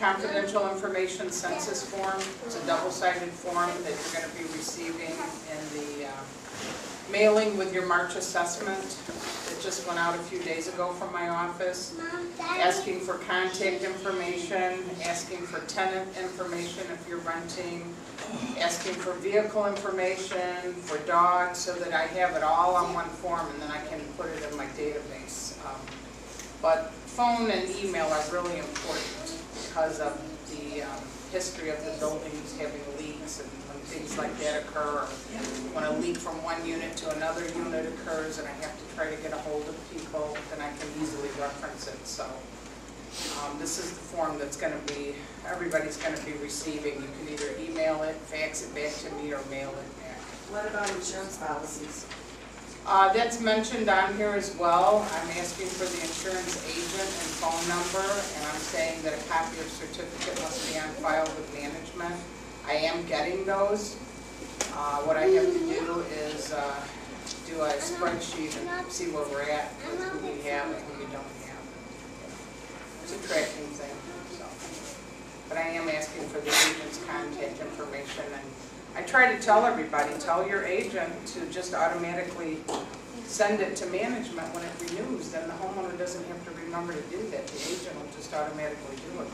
confidential information census form. It's a double-sided form that you're going to be receiving in the mailing with your March assessment. It just went out a few days ago from my office, asking for contact information, asking for tenant information if you're renting, asking for vehicle information, for dogs, so that I have it all on one form and then I can put it in my database. But phone and email are really important because of the history of the buildings having leaks, and when things like that occur, or when a leak from one unit to another unit occurs and I have to try to get a hold of people, then I can easily reference it. So this is the form that's going to be, everybody's going to be receiving. You can either email it, fax it back to me, or mail it back. What about insurance policies? That's mentioned on here as well. I'm asking for the insurance agent and phone number, and I'm saying that a copy of certificate must be on file with management. I am getting those. What I have to do is do a spreadsheet and see where we're at with who we have and who we don't have. It's a tracking thing. So. But I am asking for the agent's contact information, and I try to tell everybody, tell your agent to just automatically send it to management when it renews. Then the homeowner doesn't have to remember to do that. The agent will just automatically do it.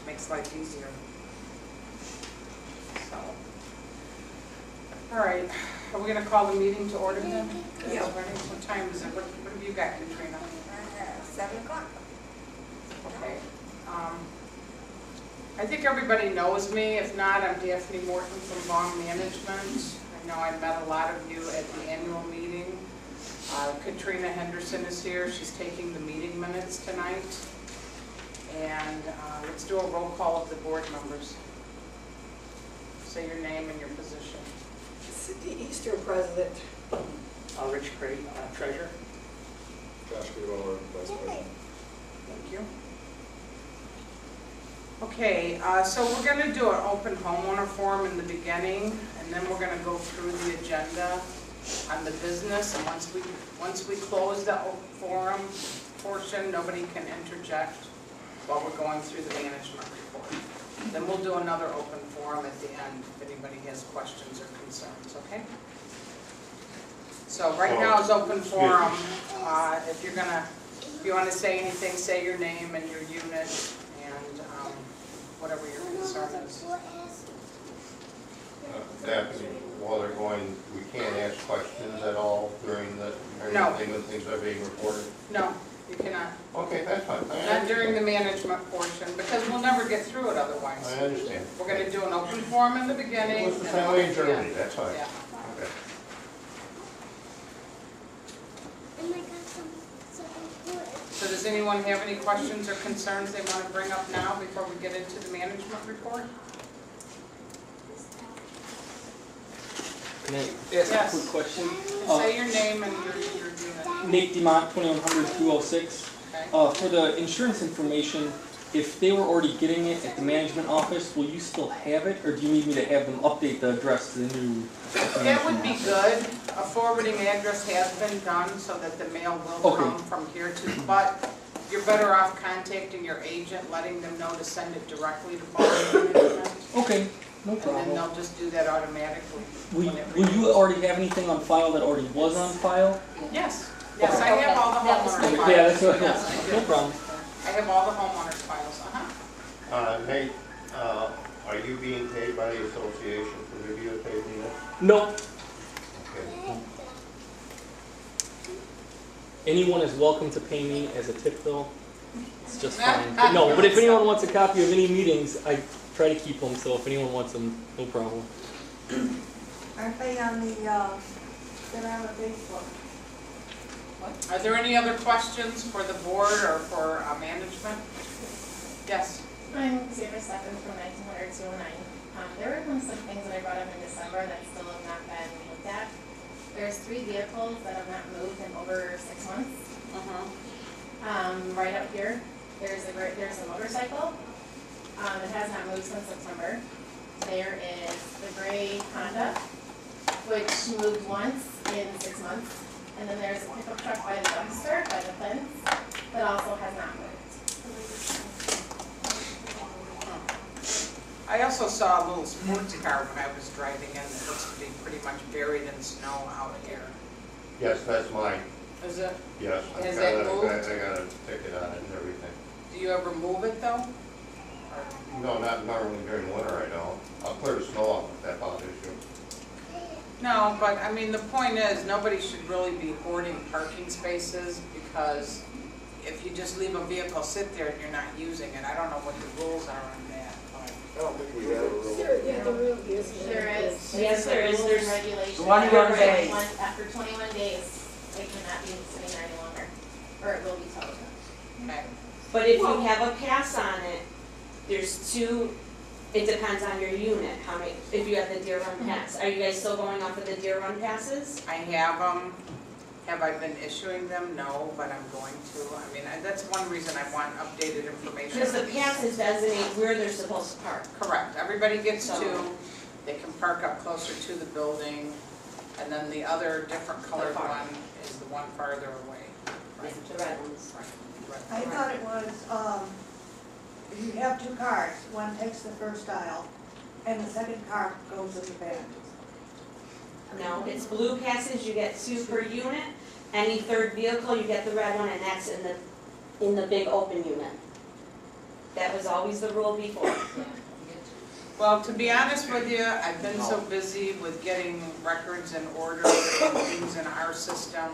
Makes life easier. So, all right. Are we going to call the meeting to order then? Yeah. What time is it? What have you got, Katrina? 7 o'clock. Okay. I think everybody knows me. If not, I'm Daphne Morton from Vaughn Management. I know I met a lot of you at the annual meeting. Katrina Henderson is here. She's taking the meeting minutes tonight. And let's do a roll call of the board members. Say your name and your position. City Eastern President. Rich Cray, Treasurer. Josh Greenwald, Vice President. Thank you. Okay, so we're going to do an open homeowner forum in the beginning, and then we're going to go through the agenda on the business. And once we close the forum portion, nobody can interject while we're going through the management report. Then we'll do another open forum at the end if anybody has questions or concerns. Okay? So right now is open forum. If you want to say anything, say your name and your unit. Whatever your concern is. Daphne, while they're going, we can't ask questions at all during the No. thing when things are being reported? No, you cannot. Okay, that's fine. Not during the management portion, because we'll never get through it otherwise. I understand. We're going to do an open forum in the beginning. What's the and family in then- Germany? yeah. That's fine. Yeah. Okay. So does anyone have any questions or concerns they want to bring up now before we get into the management report? Can I ask Yes. a quick question? Say your name and your unit. Nate DeMont, 2100-206. Okay. For the insurance information, if they were already getting it at the management office, will you still have it, or do you need me to have them update the address to the new? That would be good. A forwarding address has been done so that the mail will Okay. come from here to, but you're better off contacting your agent, letting them know to send it directly to Vaughn Management, Okay, no and then problem. they'll just do that automatically. Will when it you renews. already have anything on file that already was on file? Yes, yes, I have all the homeowners files. Yeah, that's what, Yes, I do. no problem. I have all the homeowners files, Nate, are you being paid by the association for videotaping it? No, Okay. anyone is welcome to pay me as a tip though. It's just fine. But no, but if anyone wants a copy of any meetings, I try to keep them, so if anyone wants them, no problem. Aren't they on the, they're on the Facebook? Are there any other questions for the board or for management? Yes. I'm Sarah Stephens from 1900-209. There were some things that I brought up in December that still have not been looked at. There's 3 vehicles that have not moved in over 6 months. Right up here, there's a motorcycle. It has not moved since September. There is the gray Honda, which moved once in 6 months. And then there's a pickup truck by the dumpster, by the fence, that also has not moved. I also saw a little sports car when I was driving in that looks to be pretty much buried in snow out here. Yes, that's mine, Is it? yes. Has that moved? I got a ticket on it and everything. Do you ever move it though? No, not normally during winter, I don't. I'll clear the snow off if that bothers you. No, but I mean, the point is, nobody should really be hoarding parking spaces because if you just leave a vehicle sit there and you're not using it, I don't know what the rules are on that. But I don't think we have a rule. Yeah, the rule is. There is. Yes, there is. Rules There's and regulations. 21 days. After 21 days, it cannot be sitting there any longer, or it will be towed. okay. But if you have a pass on it, there's two, it depends on your unit, how many, if you have the Deer Run pass. Are you guys still going off of the Deer Run passes? I have them. Have I been issuing them? No, but I'm going to. I mean, that's one reason I want updated information. Because the passes designate where they're supposed to park. Correct. Everybody gets So- two. They can park up closer to the building. And then the other different colored far. one is the one farther away. Right. The red ones. Right. I thought it was, if you have two cars, one takes the first aisle, and the second car goes in the back. No, it's blue passes, you get two per unit. Any third vehicle, you get the red one, and that's in the big open unit. That was always the rule before. Well, to be honest with you, I've been so busy with getting records and orders and things in our system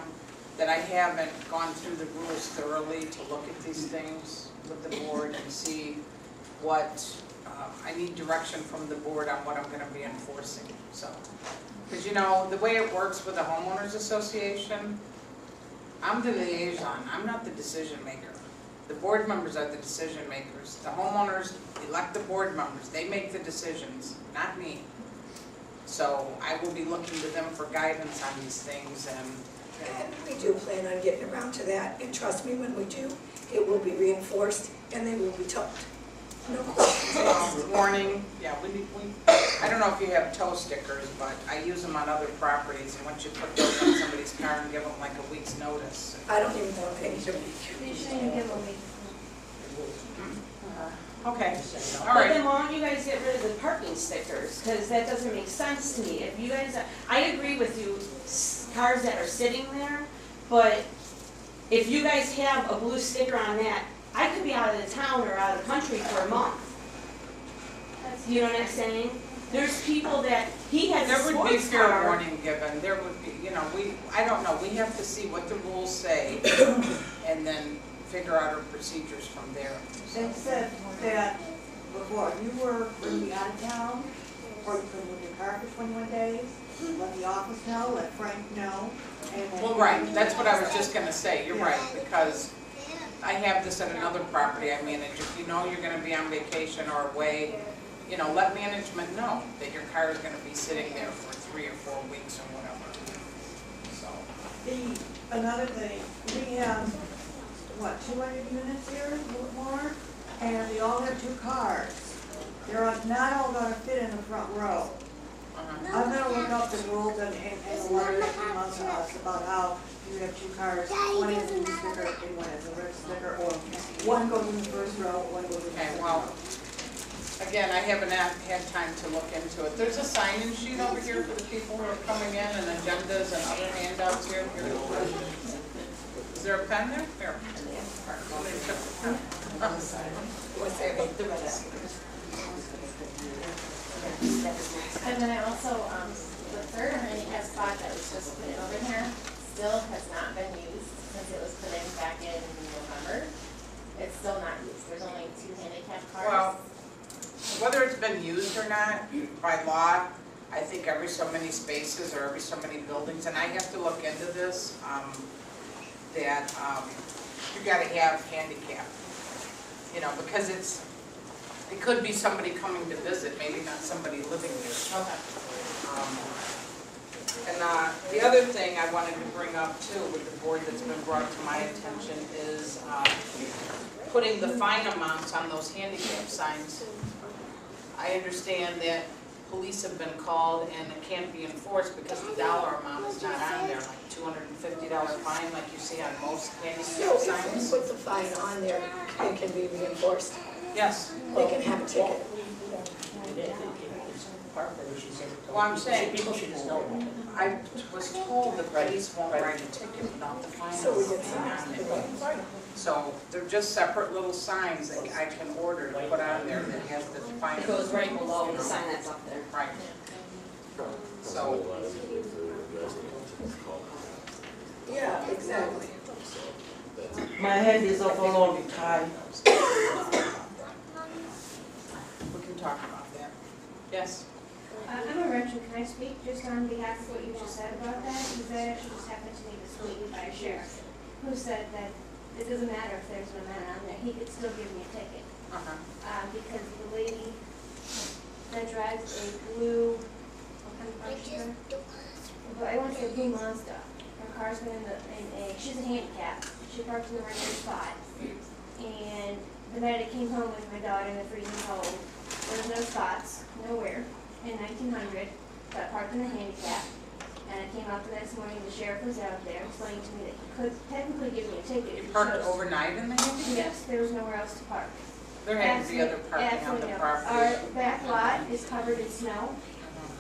that I haven't gone through the rules thoroughly to look at these things with the board and see what, I need direction from the board on what I'm gonna be enforcing, so. Because you know, the way it works with the homeowners association, I'm the liaison, I'm not the decision maker. The board members are the decision makers. The homeowners elect the board members, they make the decisions, not me. So I will be looking to them for guidance on these things and And we do plan on getting around to that, and trust me, when we do, it will be reinforced and they will be towed. No questions asked. warning, yeah, I don't know if you have tow stickers, but I use them on other properties, and once you put those on somebody's car and give them like a week's notice. I don't even know if any of You shouldn't give them Okay, all But right. then why don't you guys get rid of the parking stickers? Because that doesn't make sense to me. If you guys, I agree with you, cars that are sitting there, but if you guys have a blue sticker on that, I could be out of the town or out of the country for a month. You know what I'm saying? There's people that, he has a There would be sports fair car. warning given, there would be, you know, I don't know, we have to see what the rules say and then figure out our procedures from there. They said that before, you were going to be out of town, or you could move your car for 21 days, let the office know, let Frank know, and then. Well, right, that's what I was just gonna say, you're right, because I have this at another property I manage. If you know you're gonna be on vacation or away, you know, let management know that your car is gonna be sitting there for 3 or 4 weeks or whatever. So, Another thing, we have, what, 200 units here, a little more, and they all have two cars. They're not all gonna fit in the front row. I'm gonna look up the rules and the letter that came out to us about how you have two cars, one has a blue sticker and one has a red sticker, or one goes in the first row, one goes in the okay, second well, row. again, I haven't had time to look into it. There's a sign-in sheet over here for the people who are coming in, and agendas and other handouts here. Is there a pen there? Here. The red stickers. And then I also, the third handicap spot that was just put in over here still has not been used since it was put in back in November. It's still not used. There's only 2 handicap cars. Well, whether it's been used or not, by law, I think every so many spaces or every so many buildings, and I have to look into this, that you gotta have handicap. You know, because it could be somebody coming to visit, maybe not somebody living there. Okay. And the other thing I wanted to bring up too with the board that's been brought to my attention is putting the fine amounts on those handicap signs. I understand that police have been called and it can't be enforced because the dollar amount is not on there, like $250 fine like you see on most handicap So if we signs. put the fine on there, it can be reinforced. Yes, they can have a ticket. well, I'm saying, People should just know. I was told the police won't write a ticket without the fine. So we get signs. So they're just separate little signs that I can order to put on there that has the fine. It goes right below the sign that's up there. Right. So, Yeah, exactly. My head is up a long time. we can talk about that. Yes? I'm a renter, can I speak just on behalf of what you just said about that? Because that actually just happened to me this week by a sheriff, who said that it doesn't matter if there's an amount on there, he could still give me a ticket. Because the lady that drives a blue, what kind of car is she? But I want to say a blue Mazda. Her car's been in a, she's a handicap. She parks in the regular spot. And the night I came home with my daughter in the freezing cold, there was no spots, nowhere, in 1900, got parked in the handicap. And I came out the next morning, the sheriff was out there explaining to me that he could technically give me a ticket. You if he parked chose. overnight in the handicap? Yes, there was nowhere else to park. There had to be other parking on Absolutely the no. property. Our back lot is covered in snow.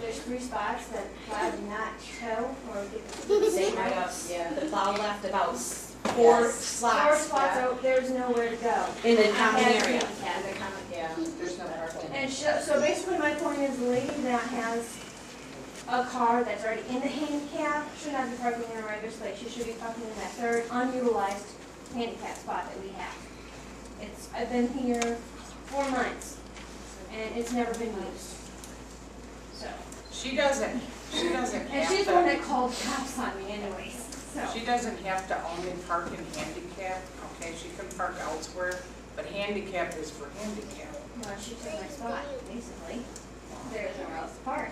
There's 3 spots that plow did not tow or get the. Same by us. Yeah. The plow left about 4 4 slots spots, out, there's nowhere to go. in the common As area. handicap. Yeah, there's no parking. And so basically my point is the lady that has a car that's already in the handicap should not be parking in a regular space. She should be parking in that third unutilized handicap spot that we have. I've been here 4 months and it's never been used. So, She doesn't and she's the one that called cops on me anyways, so. She doesn't have to only park in handicap, okay, she can park elsewhere, but handicap is for handicap. Well, she took my spot, basically. There's nowhere else to park.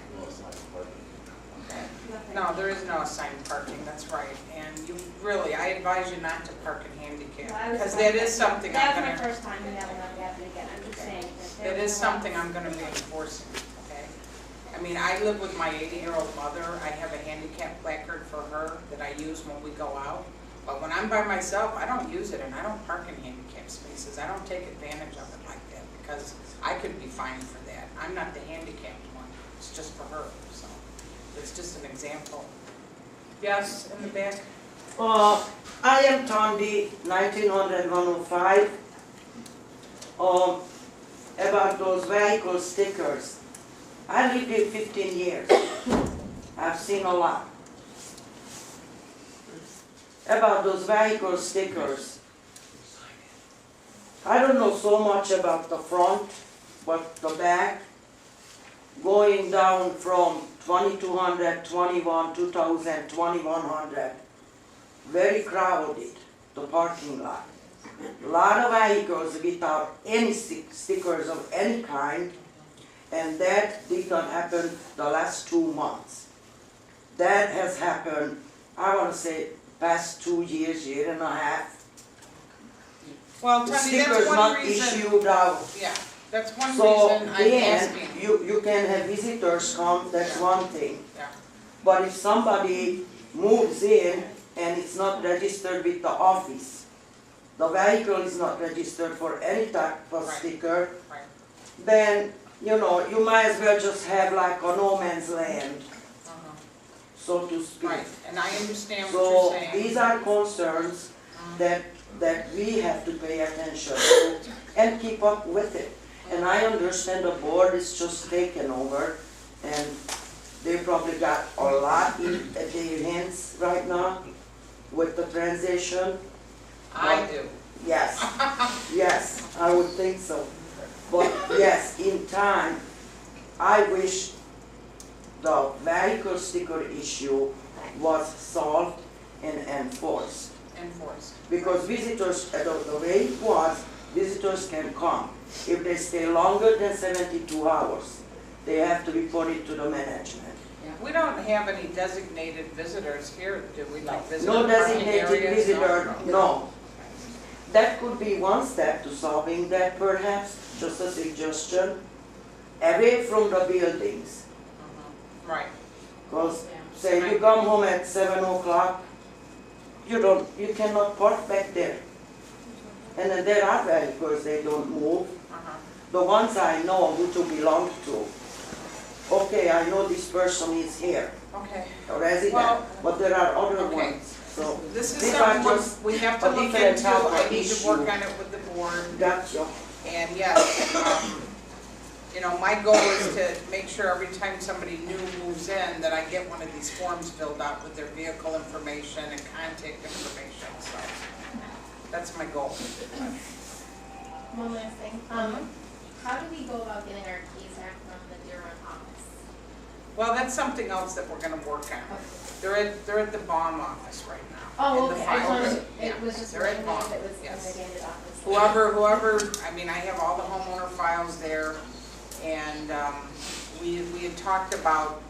Nothing. No, there is no assigned parking, that's right, and you really, I advise you not to park in handicap, Well, I was because that is surprised something that I'm was my gonna, first time, and that will not happen again, I'm just saying that that there's is no something I'm gonna be enforcing, okay? I mean, I live with my 80-year-old mother, I have a handicap placard for her that I use when we go out, but when I'm by myself, I don't use it, and I don't park in handicap spaces, I don't take advantage of it like that, because I could be fined for that, I'm not the handicapped one, it's just for her, so, it's just an example. Yes, in the back? I am Tandy, 1905. About those vehicle stickers. I lived here 15 years. I've seen a lot. About those vehicle stickers. I don't know so much about the front, but the back, going down from 2200, 21, 2000, 2100, very crowded, the parking lot. A lot of vehicles without any stickers of any kind, and that did not happen the last 2 months. That has happened, I want to say, past 2 years, year and a half. Well, The Tony, that's stickers one not reason, issued out. yeah, that's one So reason I'm then, asking. you can have visitors come, that's one thing. Yeah. But if somebody moves in and it's not registered with the office, the vehicle is not registered for any type of Right. sticker, Right. then, you know, you might as well just have like a no man's land, so to speak. Right, and I understand what So you're saying. these are concerns that we have to pay attention to and keep up with it. And I understand the board is just taken over and they probably got a lot in their hands right now with the transition. I do. Yes, yes, I would think so. But yes, in time, I wish the vehicle sticker issue was solved and enforced. Enforced. Because visitors, the way it was, visitors can come. If they stay longer than 72 hours, they have to report it to the management. We don't have any designated visitors here, do we, like visitor No parking designated areas? visitor, no. That could be one step to solving that perhaps, just a suggestion, away from the buildings. Right, Because say you come home at 7 o'clock, you cannot park back there. And then there are vehicles, they don't move. the ones I know who to belong to. Okay, I know this person is here, Okay. a resident, Well, but there are other okay. ones, so. This is these are something just we have to a look different into. type of I need to work issue. on it with the board. Gotcha. And yes, you know, my goal is to make sure every time somebody new moves in, that I get one of these forms filled out with their vehicle information and contact information, so that's my goal. One last thing, how do we go about getting our keys back from the Deer Run office? Well, that's something else that we're gonna work on. They're at the BOM office right now. Oh, in the okay, I just file. wanted, Yeah, it was just they're at wondering BOM, if it was in yes. the Bandit office. Whoever, I mean, I have all the homeowner files there, and we had talked about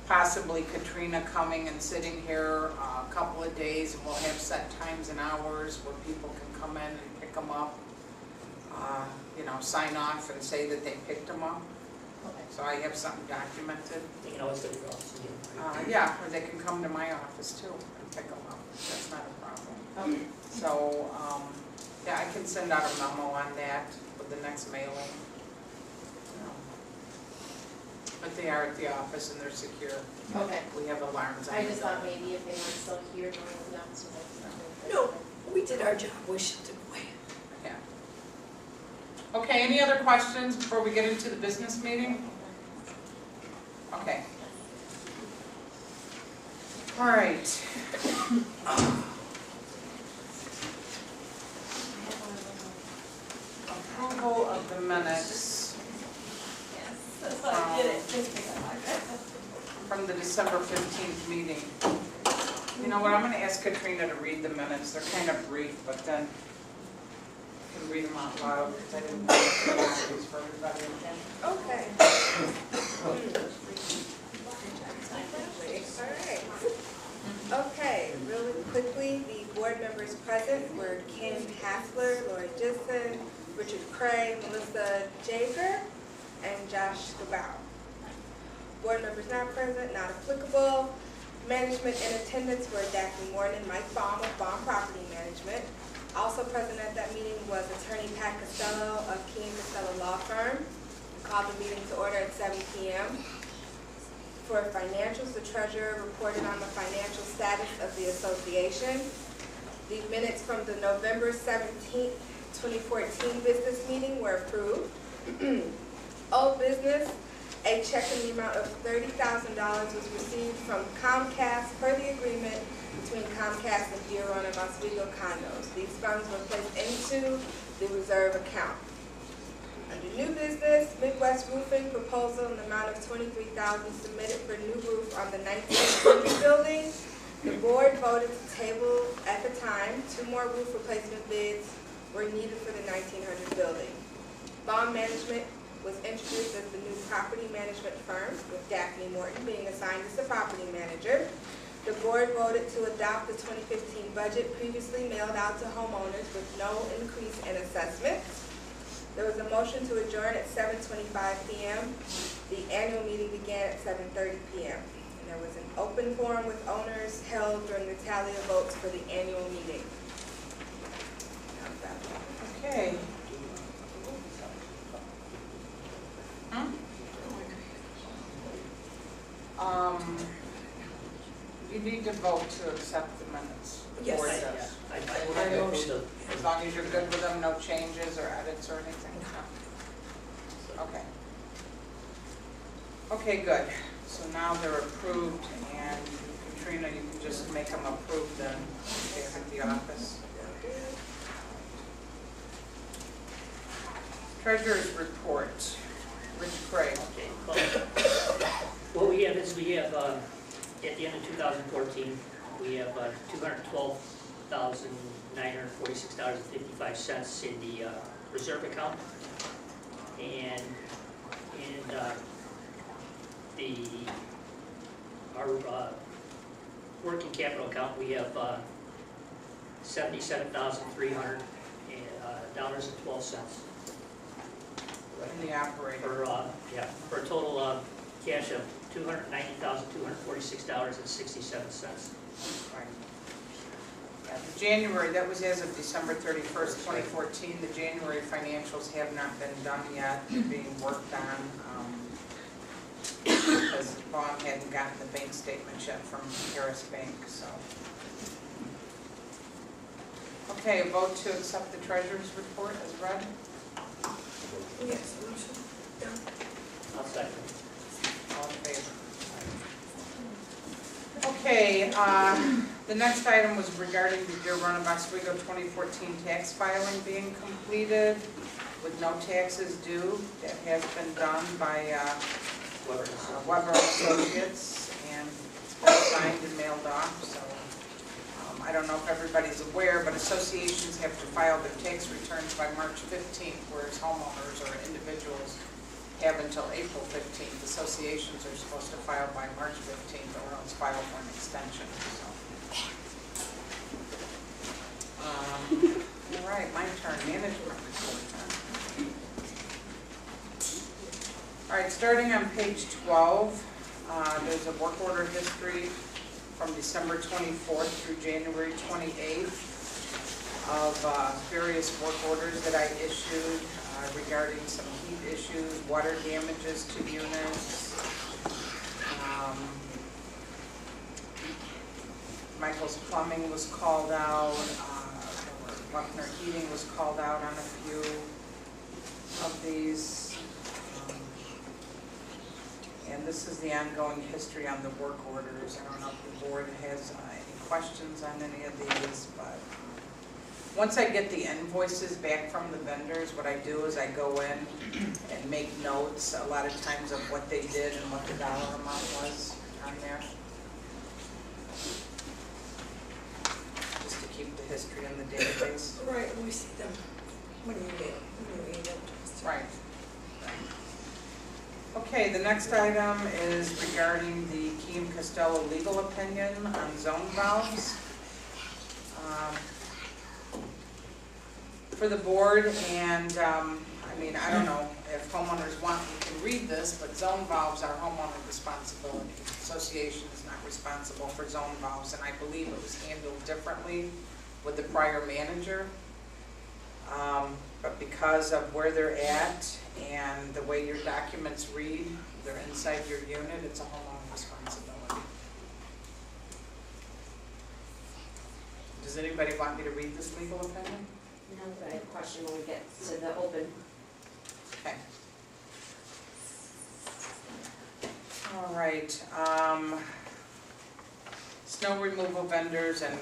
possibly Katrina coming and sitting here a couple of days, and we'll have set times and hours where people can come in and pick them up, you know, sign off and say that they picked them up. Okay. So I have something documented. They can always go to your office again. Yeah, or they can come to my office too and pick them up. That's not a problem. Okay. So, yeah, I can send out a memo on that with the next mailing. But they are at the office and they're secure. Okay. We have alarms on I the just door. thought maybe if they were still here during the office, like. No, we did our job, we shipped them away. Yeah. Okay, any other questions before we get into the business meeting? Okay. All right. Approval of the minutes That's why I did it. from the December 15th meeting. You know what, I'm gonna ask Katrina to read the minutes. They're kind of brief, but then I can read them out loud, because I didn't make copies for everybody. Okay. Alright. Okay, really quickly, the board members present were Kim Hassler, Lori Gibson, Richard Cray, Melissa Jager, and Josh Gabao. Board members not present, not applicable. Management in attendance were Daphne Morton, Mike Baum of Baum Property Management. Also present at that meeting was Attorney Pat Costello of King Costello Law Firm. We called the meeting to order at 7 p.m. For financials, the treasurer reported on the financial status of the association. The minutes from the November 17th, 2014 business meeting were approved. Old business, a check in the amount of $30,000 was received from Comcast per the agreement between Comcast and Deer Run and Oswego Condos. These funds were placed into the reserve account. Under new business, Midwest Roofing proposal in the amount of $23,000 submitted for new roof on the 1900 building. The board voted to table at the time. 2 more roof replacement bids were needed for the 1900 building. Bond management was introduced as the new property management firm, with Daphne Morton being assigned as the property manager. The board voted to adopt the 2015 budget previously mailed out to homeowners with no increase in assessment. There was a motion to adjourn at 7:25 p.m. The annual meeting began at 7:30 p.m. And there was an open forum with owners held during the tally of votes for the annual meeting. Okay. You need to vote to accept the minutes. The Yes. board does. I will have to approve them. As long as you're good with them, no changes or edits or anything? No. Okay. Okay, good. So now they're approved, and Katrina, you can just make them approved then, here at the office. Treasurer's report, Rich Craig. Okay, well, what we have is we have, at the end of 2014, we have $212,946.55 in the reserve account. And in our working capital account, we have $77,300.12. In the operator. For a total cash of $290,246.67. Right. Yeah, the January, that was as of December 31st, 2014. The January financials have not been done yet. They're being worked on because Bob hadn't gotten the bank statement yet from Harris Bank, so. Okay, a vote to accept the treasurer's report as read. Yes, motion. I'll second. All in favor? Okay, the next item was regarding the Deer Run of Oswego 2014 tax filing being completed with no taxes due. That has been done by Weber Associates, and it's been signed and mailed off, so I don't know if everybody's aware, but associations have to file their tax returns by March 15th, whereas homeowners or individuals have until April 15th. Associations are supposed to file by March 15th or else file for an extension, so. All right, my turn, management report. All right, starting on page 12, there's a work order history from December 24th through January 28th of various work orders that I issued regarding some heat issues, water damages to units. Michael's Plumbing was called out. Buckner Heating was called out on a few of these. And this is the ongoing history on the work orders. I don't know if the board has any questions on any of these, but once I get the invoices back from the vendors, what I do is I go in and make notes a lot of times of what they did and what the dollar amount was on there. Just to keep the history in the database. Right, we see them when you read them. Right. Okay, the next item is regarding the Keem Costello legal opinion on zone valves. For the board, and I mean, I don't know if homeowners want, you can read this, but zone valves are homeowner responsibility. Association is not responsible for zone valves, and I believe it was handled differently with the prior manager. But because of where they're at and the way your documents read, they're inside your unit, it's a homeowner responsibility. Does anybody want me to read this legal opinion? No, but I have a question when we get to the open. Okay. All right. Snow removal vendors and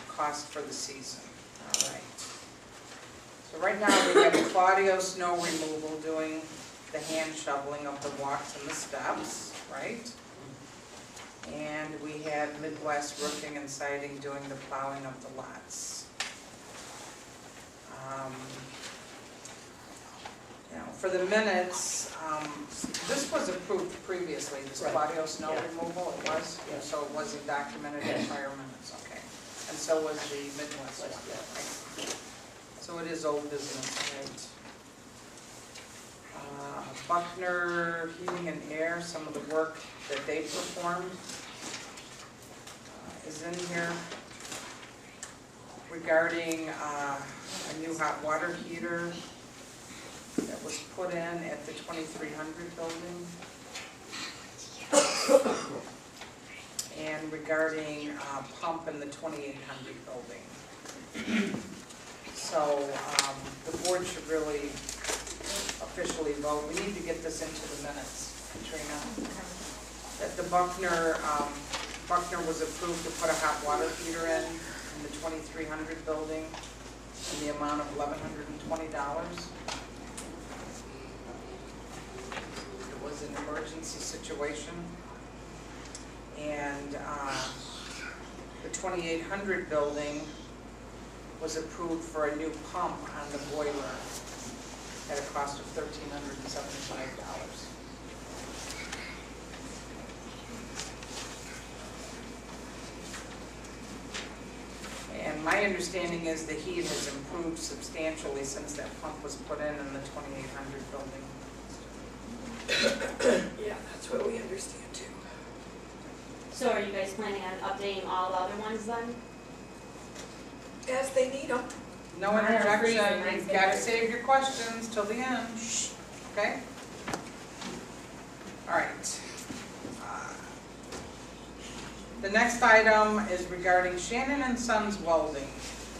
cost for the season. All right. So right now we have Claudio Snow Removal doing the hand shoveling of the walks and the steps, right? And we have Midwest Roofing and Siding doing the plowing of the lots. You know, for the minutes, this was approved previously, this Right. Claudio Snow Yeah. Removal, it was? Yeah. So it wasn't documented in prior minutes, okay. And so was the Midwest one, right? So it is old business, right? Buckner Heating and Air, some of the work that they performed is in here regarding a new hot water heater that was put in at the 2300 building. And regarding a pump in the 2800 building. So the board should really officially vote. We need to get this into the minutes, Katrina. That the Buckner was approved to put a hot water heater in the 2300 building in the amount of $1,120. It was an emergency situation. And the 2800 building was approved for a new pump on the boiler at a cost of $1,375. And my understanding is the heat has improved substantially since that pump was put in the 2800 building. Yeah, that's what we understand too. So are you guys planning on updating all the other ones then? as they need them. No I have a freeze in interjection, my you've gotta stickers. save your questions till the end, okay? All right. The next item is regarding Shannon and Sons Welding,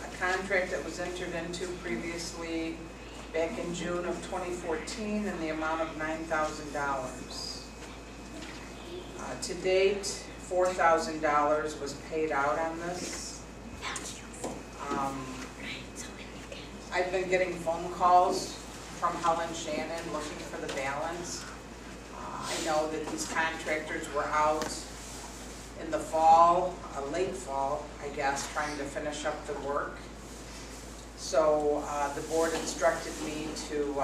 a contract that was entered into previously back in June of 2014 in the amount of $9,000. To date, $4,000 was paid out on this. I've been getting phone calls from Helen Shannon looking for the balance. I know that these contractors were out in the fall, late fall, I guess, trying to finish up the work. So the board instructed me to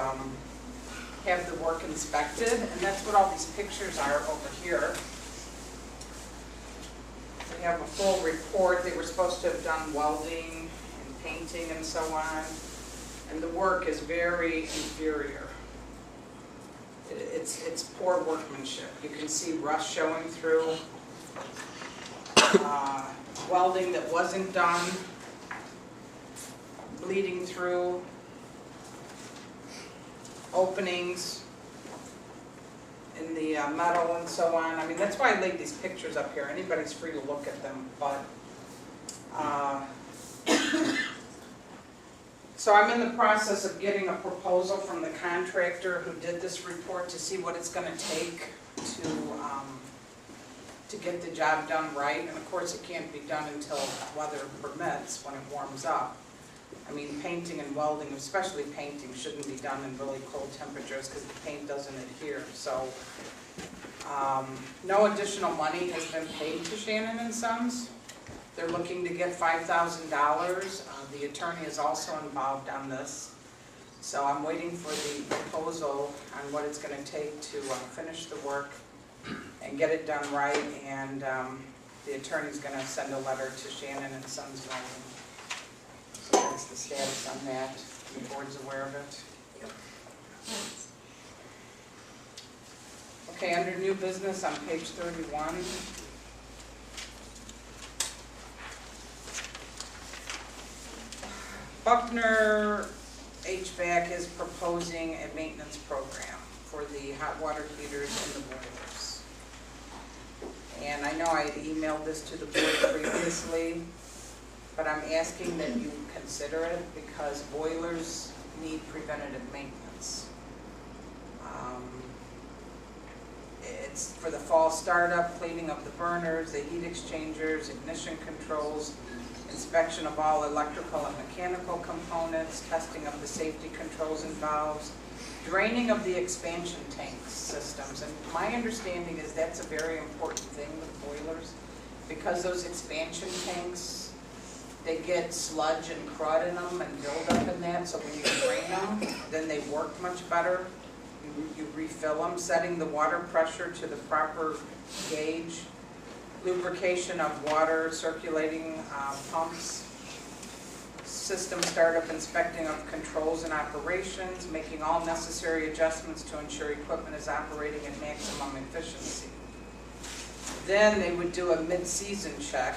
have the work inspected, and that's what all these pictures are over here. We have a full report. They were supposed to have done welding and painting and so on, and the work is very inferior. It's poor workmanship. You can see rust showing through. Welding that wasn't done, bleeding through, openings in the metal and so on. I mean, that's why I laid these pictures up here. Anybody's free to look at them, but so I'm in the process of getting a proposal from the contractor who did this report to see what it's going to take to get the job done right. And of course, it can't be done until weather permits, when it warms up. I mean, painting and welding, especially painting, shouldn't be done in really cold temperatures because the paint doesn't adhere. So no additional money has been paid to Shannon and Sons. They're looking to get $5,000. The attorney is also involved on this. So I'm waiting for the proposal on what it's going to take to finish the work and get it done right. And the attorney's going to send a letter to Shannon and Sons Welding. So that's the status on that. The board's aware of it. Okay, under new business on page 31. Buckner HVAC is proposing a maintenance program for the hot water heaters and the boilers. And I know I had emailed this to the board previously, but I'm asking that you consider it because boilers need preventative maintenance. It's for the fall startup, cleaning of the burners, the heat exchangers, ignition controls, inspection of all electrical and mechanical components, testing of the safety controls and valves, draining of the expansion tank systems. And my understanding is that's a very important thing with boilers because those expansion tanks, they get sludge and crud in them and build up in that, so when you drain them, then they work much better. You refill them, setting the water pressure to the proper gauge, lubrication of water circulating pumps, system startup, inspecting of controls and operations, making all necessary adjustments to ensure equipment is operating at maximum efficiency. Then they would do a mid-season check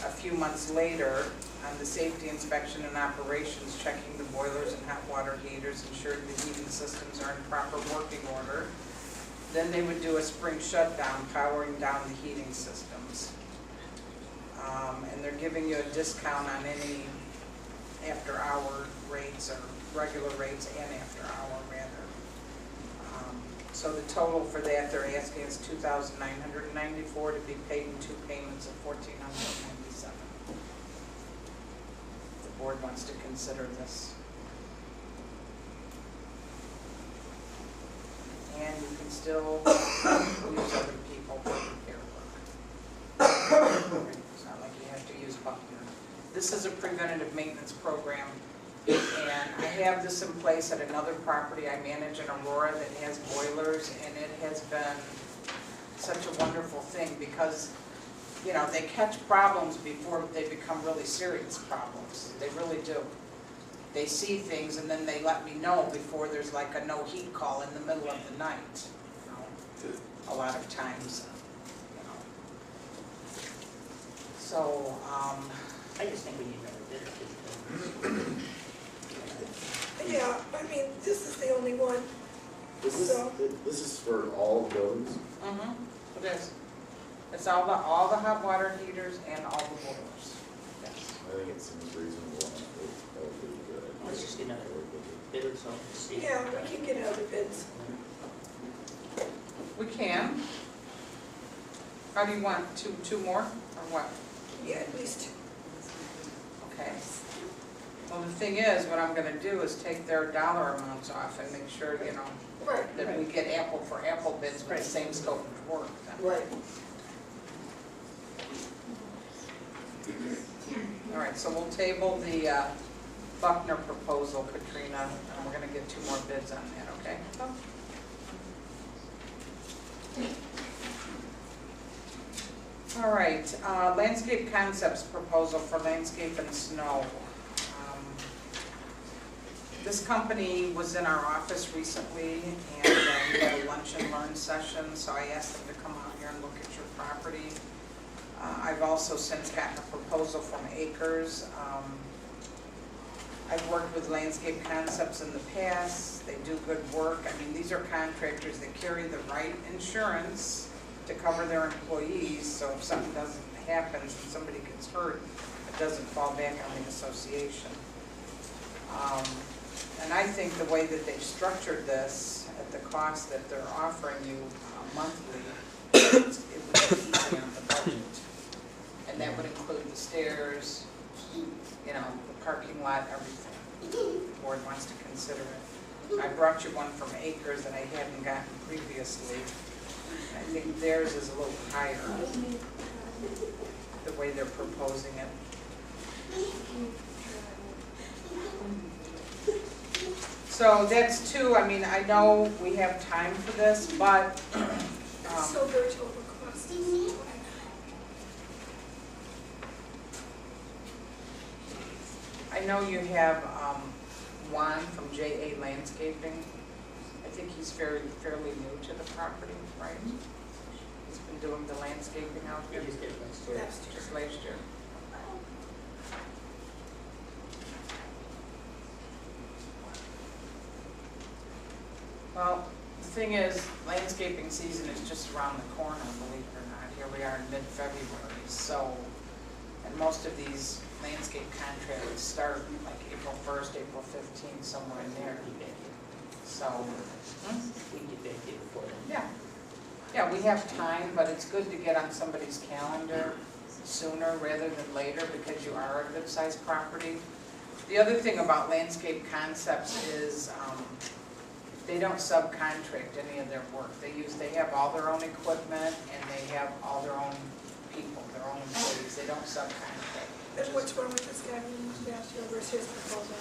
a few months later on the safety inspection and operations, checking the boilers and hot water heaters, ensuring the heating systems are in proper working order. Then they would do a spring shutdown, powering down the heating systems. And they're giving you a discount on any after-hour rates or regular rates and after-hour rather. So the total for that they're asking is $2,994 to be paid in 2 payments of $1,497. The board wants to consider this. And you can still use other people for repair work. It's not like you have to use Buckner. This is a preventative maintenance program, and I have this in place at another property I manage in Aurora that has boilers, and it has been such a wonderful thing because, you know, they catch problems before they become really serious problems. They really do. They see things and then they let me know before there's like a no heat call in the middle of the night, you know, a lot of times, you know. So, I just think we need better Yeah, I mean, this is the only one. This is for all buildings? It is. It's all the hot water heaters and all the boilers. Yes. I think it seems reasonable, that would be a good idea. Let's just get another bid or so, see. Yeah, we can get other bids. We can. How do you want, two more, or what? Yeah, at least. Okay. Well, the thing is, what I'm gonna do is take their dollar amounts off and make sure, you know, Right. that we get apple for apple bids for the same scope of work. then. Right. All right, so we'll table the Buckner proposal, Katrina, and we're gonna get 2 more bids on that, okay? All right, landscape concepts proposal for landscape and snow. This company was in our office recently, and we had a lunch and learn session, so I asked them to come out here and look at your property. I've also since gotten a proposal from Acres. I've worked with Landscape Concepts in the past. They do good work. I mean, these are contractors that carry the right insurance to cover their employees, so if something happens and somebody gets hurt, it doesn't fall back on the association. And I think the way that they've structured this at the cost that they're offering you monthly, it would be easy on the budget. And that would include the stairs, you know, the parking lot, everything. The board wants to consider it. I brought you one from Acres that I hadn't gotten previously. I think theirs is a little higher, the way they're proposing it. So that's 2. I mean, I know we have time for this, but So their total cost is I know you have Juan from JA Landscaping. I think he's fairly new to the property, right? He's been doing the landscaping out here Just did it last year. just last year. Well, the thing is, landscaping season is just around the corner, believe it or not. Here we are in mid-February, so, and most of these landscape contracts start like April 1st, April 15th, somewhere in there. So, We can get back to you before then. yeah. Yeah, we have time, but it's good to get on somebody's calendar sooner rather than later because you are a good-sized property. The other thing about Landscape Concepts is they don't subcontract any of their work. They have all their own equipment and they have all their own people, their own employees. They don't subcontract. And what's wrong with this guy who asked you over his proposal?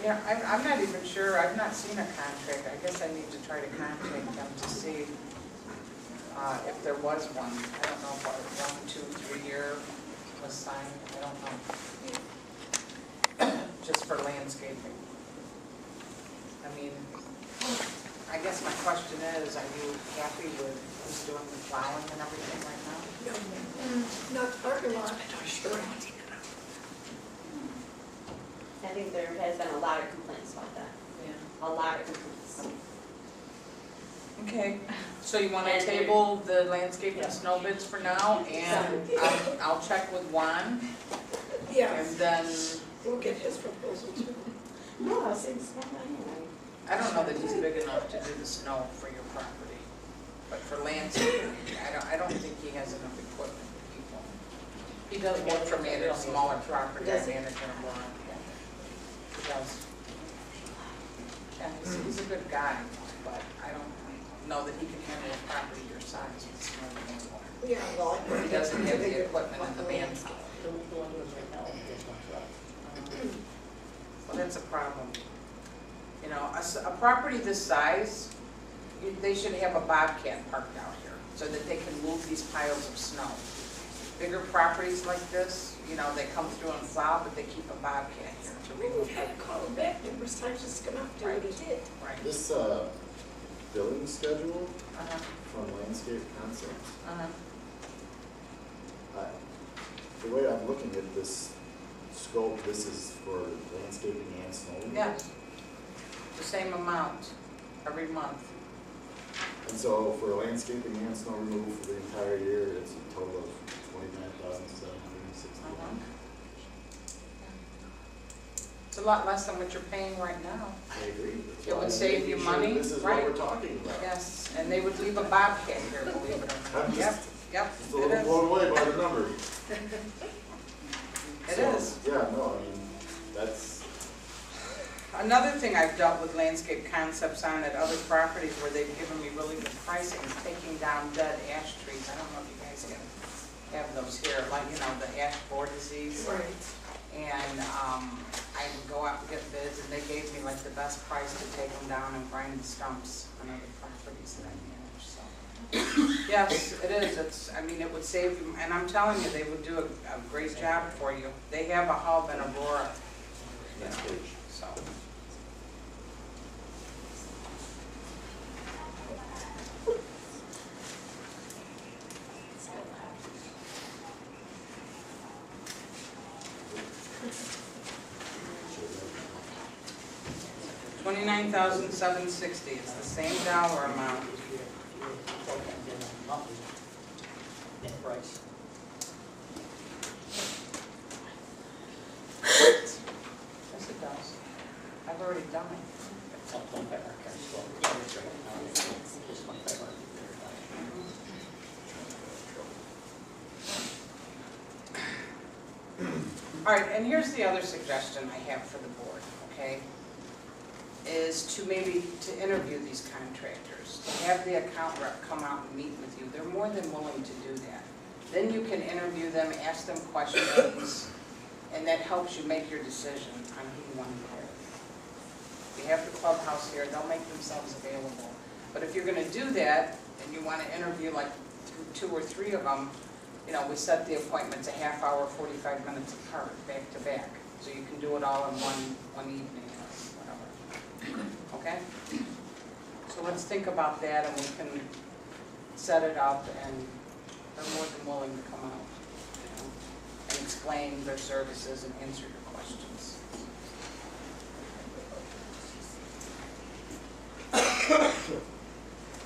Yeah, I'm not even sure. I've not seen a contract. I guess I need to try to contact them to see if there was one. I don't know if a 1, 2, 3 year was signed. I don't know. Just for landscaping. I mean, I guess my question is, are you happy with who's doing the plowing and everything right now? No, not the parking lot. Sure. I think there has been a lot of complaints about that, Yeah. a lot of complaints. Okay, so you want to table the landscape and snow bids for now, and I'll check with Juan, Yeah, and then, we'll get his proposal too. No, I was saying, it's not I don't know that he's big enough to do the snow for your property, but for landscaping, I don't think he has enough equipment for people. He does work for me at a smaller property, I Does he? manage him a lot. He does. Yeah, he's a good guy, but I don't know that he can handle a property your size with snow anymore. Yeah, well. He doesn't have the equipment and the manpower. The one was right now, this one's up. Well, that's a problem. You know, a property this size, they should have a bobcat parked out here so that they can move these piles of snow. Bigger properties like this, you know, they come through and plow, but they keep a bobcat here to remove We've had to call him back numerous times just to come out and do what he did. Right. This billing schedule Uh-huh, from Landscape Concepts, uh-huh. the way I'm looking at this scope, this is for landscaping and snow removal? Yes. The same amount every month. And so for landscaping and snow removal for the entire year, it's a total of $29,760. It's a lot less than what you're paying right now. I agree. That's It why would I'm save making you sure money, This is right. what we're talking about. Yes, and they would leave a bobcat here, believe it or not. I'm Yep, just, yep, just a it little is. blown away by the number. It So, is. Yeah, no, I mean, that's, Another thing I've dealt with landscape concepts on at other properties where they've given me really good pricing is taking down dead ash trees. I don't know if you guys have those here, like, you know, the ash borer disease. Right. And I would go out and get bids, and they gave me like the best price to take them down and grind the stumps on other properties that I manage, so. Yes, it is, it's, I mean, it would save you, and I'm telling you, they would do a great job for you. They have a hub in Aurora, you know, so. $29,760, it's the same dollar amount. Net price. Yes, it does. I've already done it. It's all 25 hour cash flow. Yeah, that's right. Just 25 hour. All right, and here's the other suggestion I have for the board, okay? Is to maybe to interview these contractors, to have the account rep come out and meet with you. They're more than willing to do that. Then you can interview them, ask them questions, and that helps you make your decision on who you want to hire. We have the clubhouse here, they'll make themselves available. But if you're gonna do that, and you wanna interview like 2 or 3 of them, you know, we set the appointments a half hour, 45 minutes apart, back to back. So you can do it all in one evening or whatever. Okay? So let's think about that, and we can set it up, and they're more than willing to come out, you know, and explain their services and answer your questions.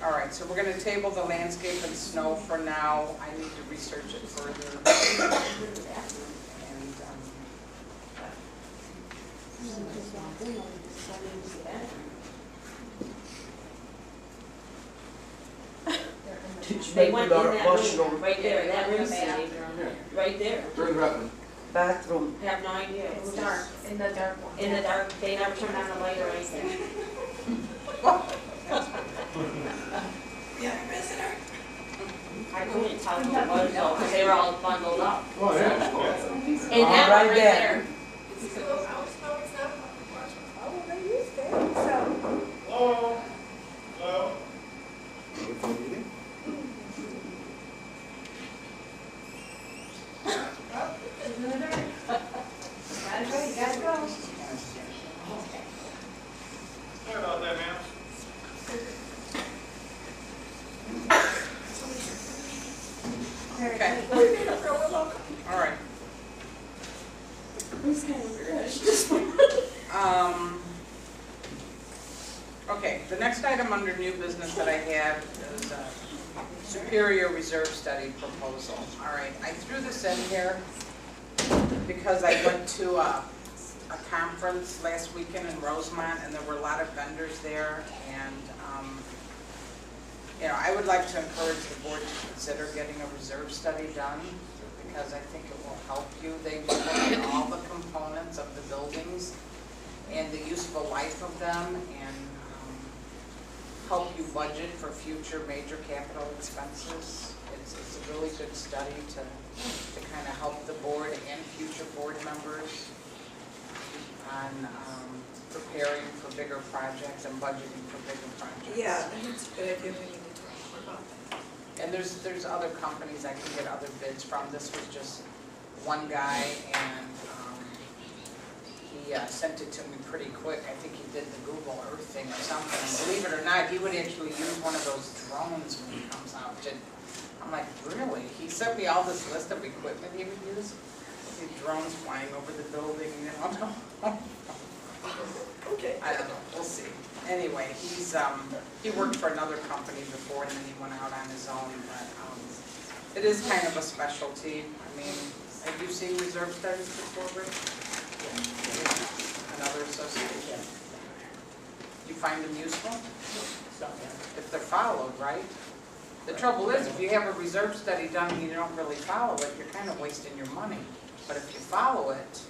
All right, so we're gonna table the landscape and snow for now. I need to research it further. And, They went in that room, right there, that room, Cindy, right there. Bathroom. I have no idea. It's dark, in the dark one. In the dark, they never turned on the light or anything. Yeah, visitor. I couldn't tell who it was though, because they were all bundled up. oh, yeah. And that Right one right there. there. Oh, they used it, so. Hello? Hello? Wait for the meeting? In the dark. Gotta go, you gotta go. Sorry about that, ma'am. Okay, all right. Okay, the next item under new business that I have is a Superior Reserve Study proposal. All right, I threw this in here because I went to a conference last weekend in Rosemont, and there were a lot of vendors there, and you know, I would like to encourage the board to consider getting a reserve study done, because I think it will help you. They will look at all the components of the buildings and the useful life of them, and help you budget for future major capital expenses. It's a really good study to kind of help the board and future board members on preparing for bigger projects and budgeting for bigger projects. Yeah, I think it's a good idea, we need to talk more about that. And there's other companies I can get other bids from. This was just one guy, and he sent it to me pretty quick. I think he did the Google Earth thing or something. And believe it or not, he would actually use one of those drones when he comes out. I'm like, really? He sent me all this list of equipment he would use? see drones flying over the building, you know. Okay. I don't know, we'll see. Anyway, he worked for another company before and then he went out on his own, but, it is kind of a specialty. I mean, have you seen reserve studies before, Rick? Another association? You find them useful? If they're followed, right? The trouble is, if you have a reserve study done and you don't really follow it, you're kind of wasting your money. But if you follow it,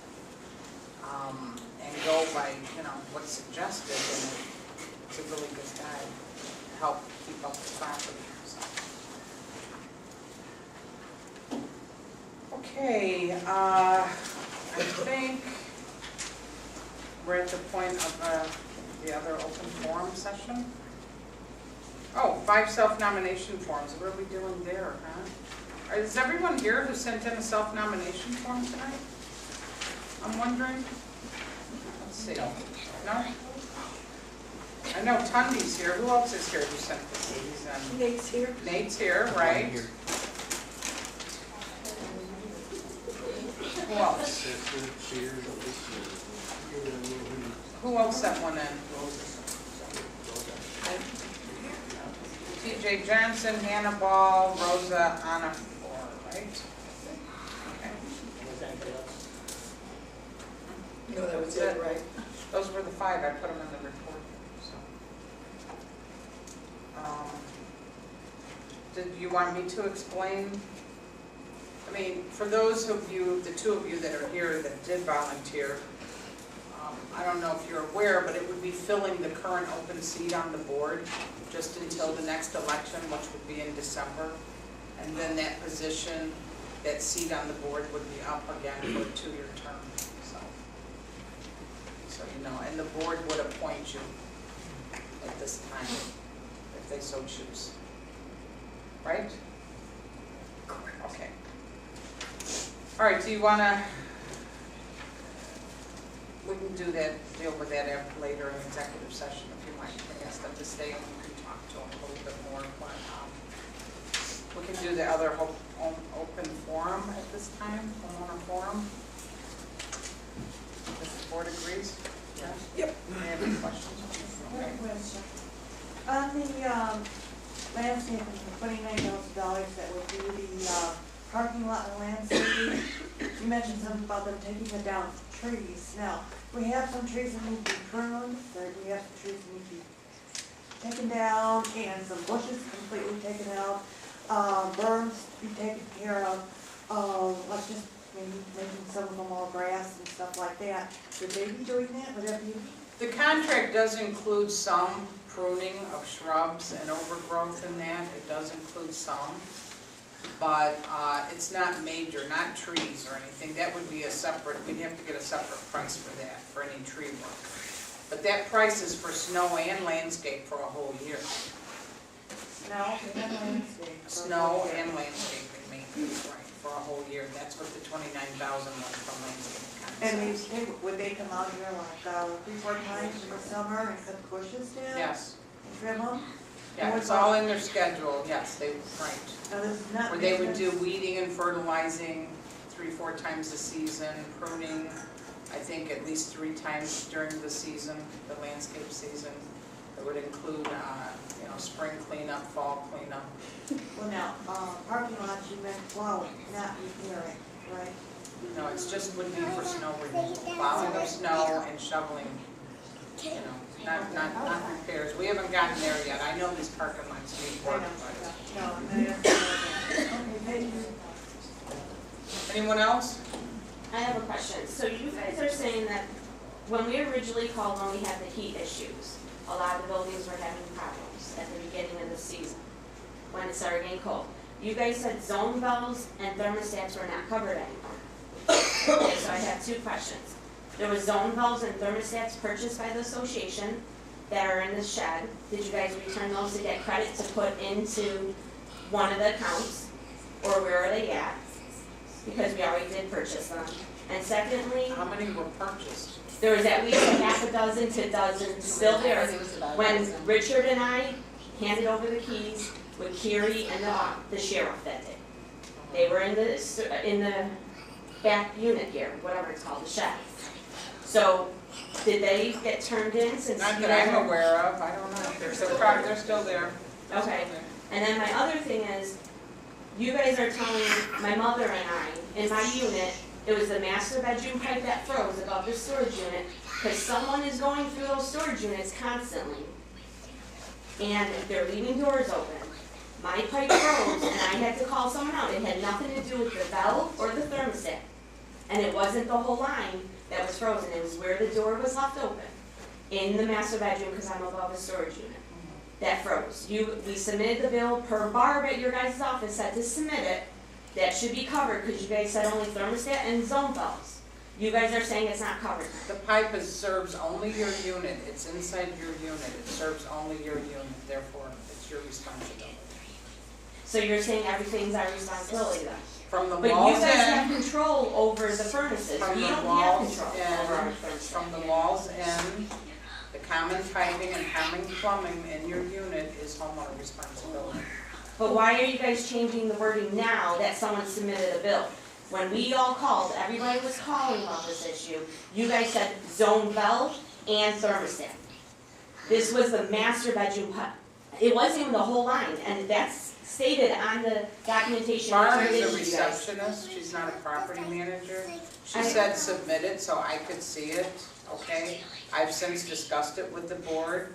and go by, you know, what's suggested, then it's a really good guide to help keep up the property. So. Okay, I think we're at the point of the other open forum session. Oh, 5 self-nomination forms. What are we doing there, huh? Is everyone here who sent in a self-nomination form tonight? I'm wondering. Let's see. No? I know Tunde's here. Who else is here who sent these? Nate's here. Nate's here, right? Who else? Who else sent one in? T.J. Johnson, Hannah Ball, Rosa, Anna, right? Okay. No, that was it, right? Those were the 5. I put them in the report. So, did you want me to explain? I mean, for those of you, the 2 of you that are here that did volunteer, I don't know if you're aware, but it would be filling the current open seat on the board just until the next election, which would be in December. And then that position, that seat on the board would be up again for a 2-year term. So you know, and the board would appoint you at this time if they so choose. Right? Okay. All right, do you want to, we can do that, deal with that later in executive session if you might ask them to stay and we can talk to them a little bit more. But we can do the other open forum at this time, homeowner forum. If the board agrees? Yeah? Yep. Any questions? Okay. Question. On the landscaping for $29,000 that would do the parking lot and landscaping, you mentioned something about them taking down trees. Now, we have some trees that need to be pruned, we have some trees that need to be taken down, and some bushes completely taken out, berms to be taken care of, like just maybe making some of them all grass and stuff like that. Would they be doing that? Would that be? The contract does include some pruning of shrubs and overgrowth in that. It does include some, but it's not major, not trees or anything. That would be a separate, we'd have to get a separate price for that, for any tree work. But that price is for snow and landscape for a whole year. Snow and landscape. Snow and landscaping maintenance, right, for a whole year. That's what the $29,000 was from landscaping. And would they come out here like 3-4 times in the summer and cut the bushes down? Yes. And trim them? Yeah, it's all in their schedule, yes, they, right. Now, this is not Where they would maintenance. do weeding and fertilizing 3-4 times a season, pruning, I think at least 3 times during the season, the landscape season. It would include, you know, spring cleanup, fall cleanup. Well, now, parking lots, you meant plowing, not repairing, right? No, it's just would be for snow removal, plowing of snow and shoveling, you know, not repairs. We haven't gotten there yet. I know these parking lots need work, but. No, okay, thank you. Anyone else? I have a question. So you guys are saying that when we originally called when we had the heat issues, a lot of the buildings were having problems at the beginning of the season, when it started getting cold. You guys said zone valves and thermostats were not covered anymore. Okay, so I have 2 questions. There was zone valves and thermostats purchased by the association that are in the shed. Did you guys return those to get credit to put into one of the accounts? Or where are they at? Because we already did purchase them. And secondly, How many were purchased? there was at least a half a dozen to a dozen still there. When Richard and I handed over the keys with Kiri and the sheriff that day. They were in the back unit here, whatever it's called, the shed. So, did they get turned in since Not you that guys I'm are- aware of, I don't know, they're still there. Okay. And then my other thing is, you guys are telling my mother and I, in my unit, it was the master bedroom pipe that froze above the storage unit, because someone is going through those storage units constantly. And they're leaving doors open. My pipe froze, and I had to call someone out. It had nothing to do with the valve or the thermostat. And it wasn't the whole line that was frozen, it was where the door was left open, in the master bedroom, because I'm above a storage unit. That froze. We submitted the bill per Barb at your guys' office, said to submit it. That should be covered, because you guys said only thermostat and zone valves. You guys are saying it's not covered. The pipe serves only your unit, it's inside your unit, it serves only your unit, therefore it's your responsibility. So you're saying everything's our responsibility then? From the But you walls guys have in, control over the furnaces. from We the don't have walls control over our in, furnaces. from the walls in, the common piping and common plumbing in your unit is homeowner responsibility. But why are you guys changing the wording now that someone submitted a bill? When we all called, everybody was calling about this issue, you guys said zone valve and thermostat. This was the master bedroom pipe. It wasn't even the whole line, and that's stated on the documentation. Barb turned is a into you guys. receptionist, she's not a property manager. She I- said submit it so I could see it, okay? I've since discussed it with the board.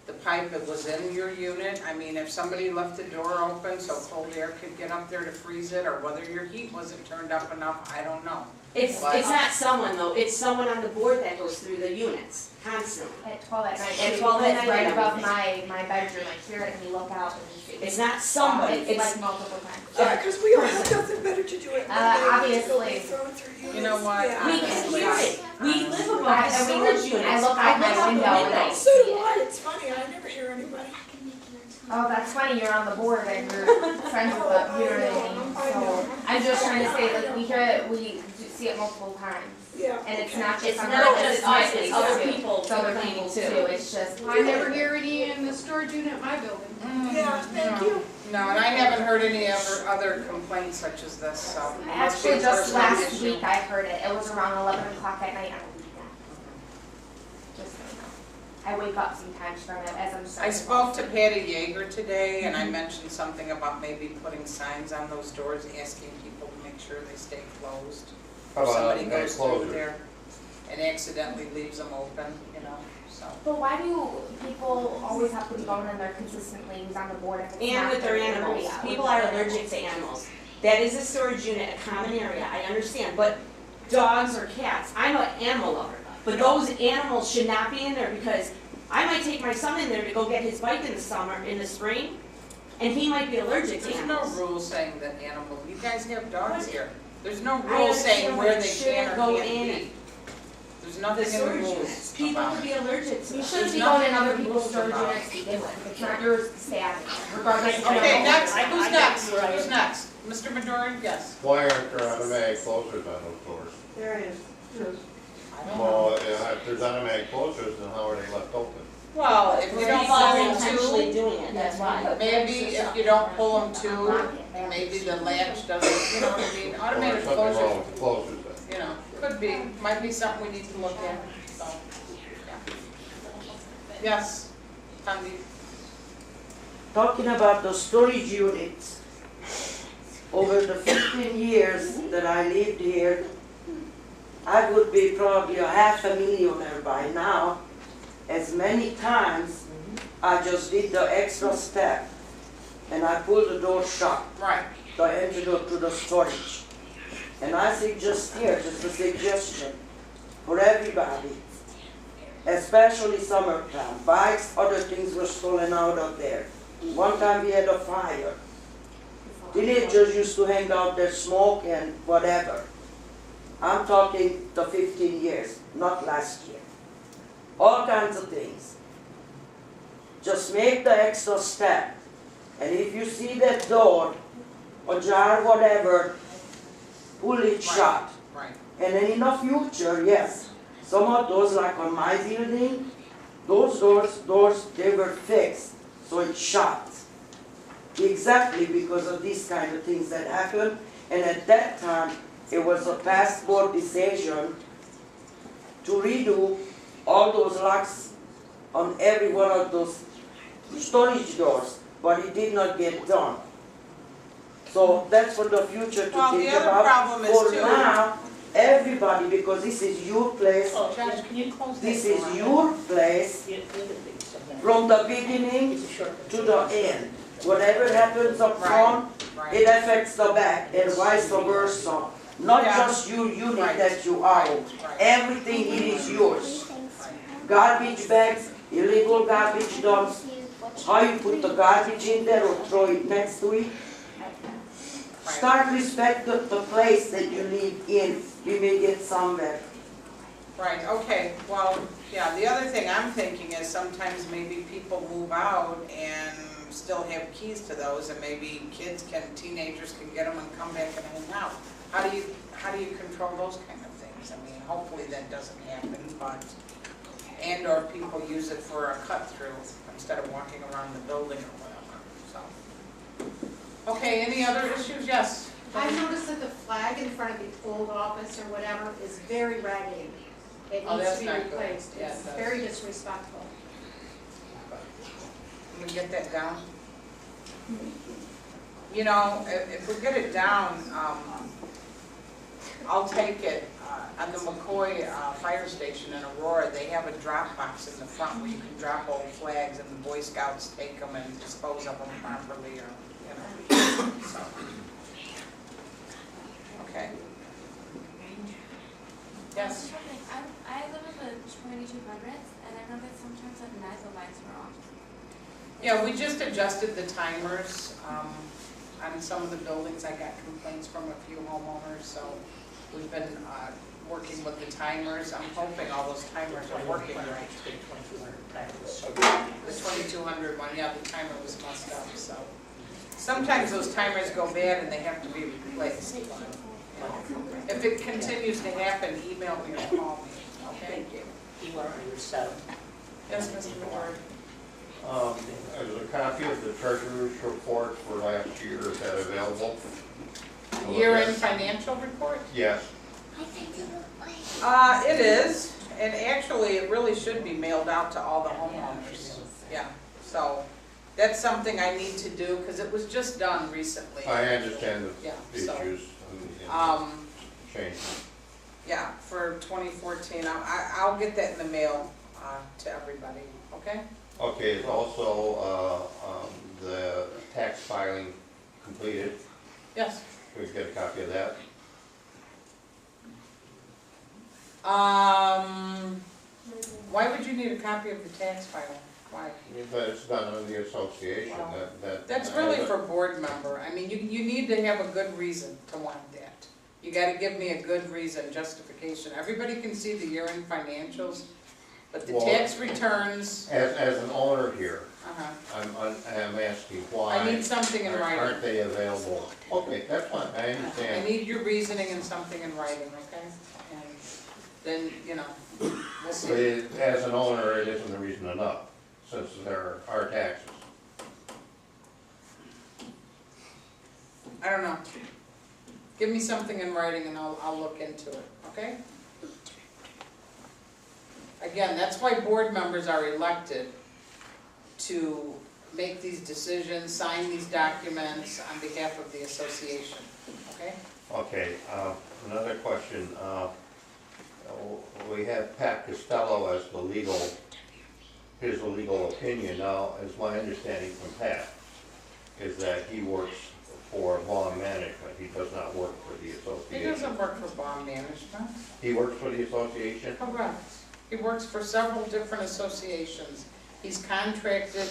The pipe, it was in your unit. I mean, if somebody left the door open so cold air could get up there to freeze it, or whether your heat wasn't turned up enough, I don't know. It's not someone though, it's someone on the board that goes through the units constantly. At 12 at night. At 12 at It's night, right above everything. my bedroom, I hear it and we look out and we see. It's not somebody, It's it's, like multiple times. Yeah, because we all have nothing better to do at midnight. Obviously. Thrown through units. You know what? Yeah. we can hear it, we live above I the mean, storage units. I look out my out the window and I window. So do I, it's funny, I never hear anybody. Oh, that's funny, you're on the board and you're friends with them, you know what I mean? So, I'm just trying to say, like, we hear it, we see it multiple times. Yeah. And it's not just It's on not our- just on us, it's other people It's other complaining people too. too, it's just. I never hear any in the storage unit in my building. Yeah, thank you. No, and I haven't heard any other complaints such as this, so. it must be Actually, a just personal last issue. week I heard it, it was around 11 o'clock at night on a weekend. Just so you know. I wake up sometimes from it as I'm I starting. spoke to Patty Yeager today, and I mentioned something about maybe putting signs on those doors, asking people to make sure they stay closed. How If about somebody automatic goes through closers? there and accidentally leaves them open, you know, so. But why do people always have to be going in there consistently, who's on the board if it's And not with their their animals, area? people are allergic to animals. That is a storage unit, a common area, I understand, but dogs or cats, I'm an animal lover. But those animals should not be in there because I might take my son in there to go get his bike in the summer, in the spring, and he might be allergic to There's no animals. rule saying that animal, you guys have dogs here. There's no I rule saying understand, where but they it can shouldn't or go can't in be. There's the nothing in the storage rules units. People about could it. be allergic to You them. shouldn't be There's going in nothing other in the people's rules storage about it. units to begin with, if it's not yours to stay out of, regardless of. Okay, next, I who's get next? where I Who's am. next? Mr. Midori, yes. Why aren't there automatic closers on those doors? There it is. I don't know. Well, if there's automatic closers, then how are they left open? Well, if you don't People are pull them intentionally to, doing it, that's why. maybe if you don't pull them to, maybe the latch doesn't, you know what I mean? Or Automatic there's something wrong closures, with the closers then? you know, could be, might be something we need to look at, so. yeah. Yes, Tanvi? Talking about the storage units, over the 15 years that I lived here, I would be probably a half a millionaire by now. As many times, I just did the extra step and I pulled the door shut, Right. the entry door to the storage. And I suggest here, just a suggestion for everybody, especially summertime, bikes, other things were stolen out of there. One time we had a fire. Teenagers used to hang out there, smoke and whatever. I'm talking the 15 years, not last year. All kinds of things. Just make the extra step. And if you see that door, ajar, whatever, pull it shut. Right. And then in the future, yes, some of those, like on my building, those doors, they were fixed, so it shut. Exactly because of these kind of things that happen. And at that time, it was a past board decision to redo all those locks on every one of those storage doors, but it did not get done. So that's for the future to Well, the think other about. problem is For too- now, everybody, because this is your place, Oh, Josh, can you close that this is door? your place, yeah, the other thing, something. from the beginning It's a short. to the end. Whatever happens up Right. front, Right. it affects the back and vice versa. Not Yeah. just your unit Right. that you own. Right. Everything it is yours. Garbage bags, illegal garbage dumps, how you put the garbage in there or throw it next to it. Start respect the place that you live in. You may get somewhere. Right, okay, well, yeah, the other thing I'm thinking is sometimes maybe people move out and still have keys to those, and maybe teenagers can get them and come back and hang out. How do you control those kind of things? I mean, hopefully that doesn't happen, but, and/or people use it for a cut-through instead of walking around the building or whatever, so. Okay, any other issues? Yes? I noticed that the flag in front of the old office or whatever is very raggedy. It Oh, needs that's to be not good. replaced. Yeah, It's it does. very disrespectful. Can we get that down? You know, if we get it down, I'll take it. At the McCoy Fire Station in Aurora, they have a drop box in the front where you can drop old flags, and the Boy Scouts take them and dispose of them properly, or, you know, so. Okay. Yes? I live in the 2200s, and I know that sometimes at night the lights were off. Yeah, we just adjusted the timers on some of the buildings. I got complaints from a few homeowners, so we've been working with the timers. I'm hoping all those timers are working right. The 2200 one, yeah, the timer was messed up, so. Sometimes those timers go bad and they have to be replaced. But, you know, if it continues to happen, email me or call me, okay? Thank you. You are on your seven. Yes, Mr. McGuire. There's a copy of the treasurer's report for last year. Is that available? Year-end financial report? Yes. It is, and actually, it really should be mailed out to all the homeowners. Yeah, so that's something I need to do, because it was just done recently. I understand Yeah, the so, issues and change. Yeah, for 2014, I'll get that in the mail to everybody, okay? Okay, it's also the tax filing completed. Yes. Can we get a copy of that? Why would you need a copy of the tax filing? Why? But it's done under the association, That's really for board member. I mean, you need to have a good reason to want that. You gotta give me a good reason, justification. Everybody can see the year-end financials, but the Well, tax returns. As an owner here, Uh-huh. I'm asking why. I need something in writing. Aren't they available? Okay, that's fine, I I understand. need your reasoning and something in writing, okay? And then, you know, we'll see. But as an owner, it isn't a reason enough, since there are taxes. I don't know. Give me something in writing and I'll look into it, okay? Again, that's why board members are elected, to make these decisions, sign these documents on behalf of the association, okay? Okay, another question. We have Pat Costello as his legal opinion. Now, as my understanding from Pat, is that he works for bond management. He does not work for the He association. doesn't work for bond management. He works for the association? Correct. He works for several different associations. He's contracted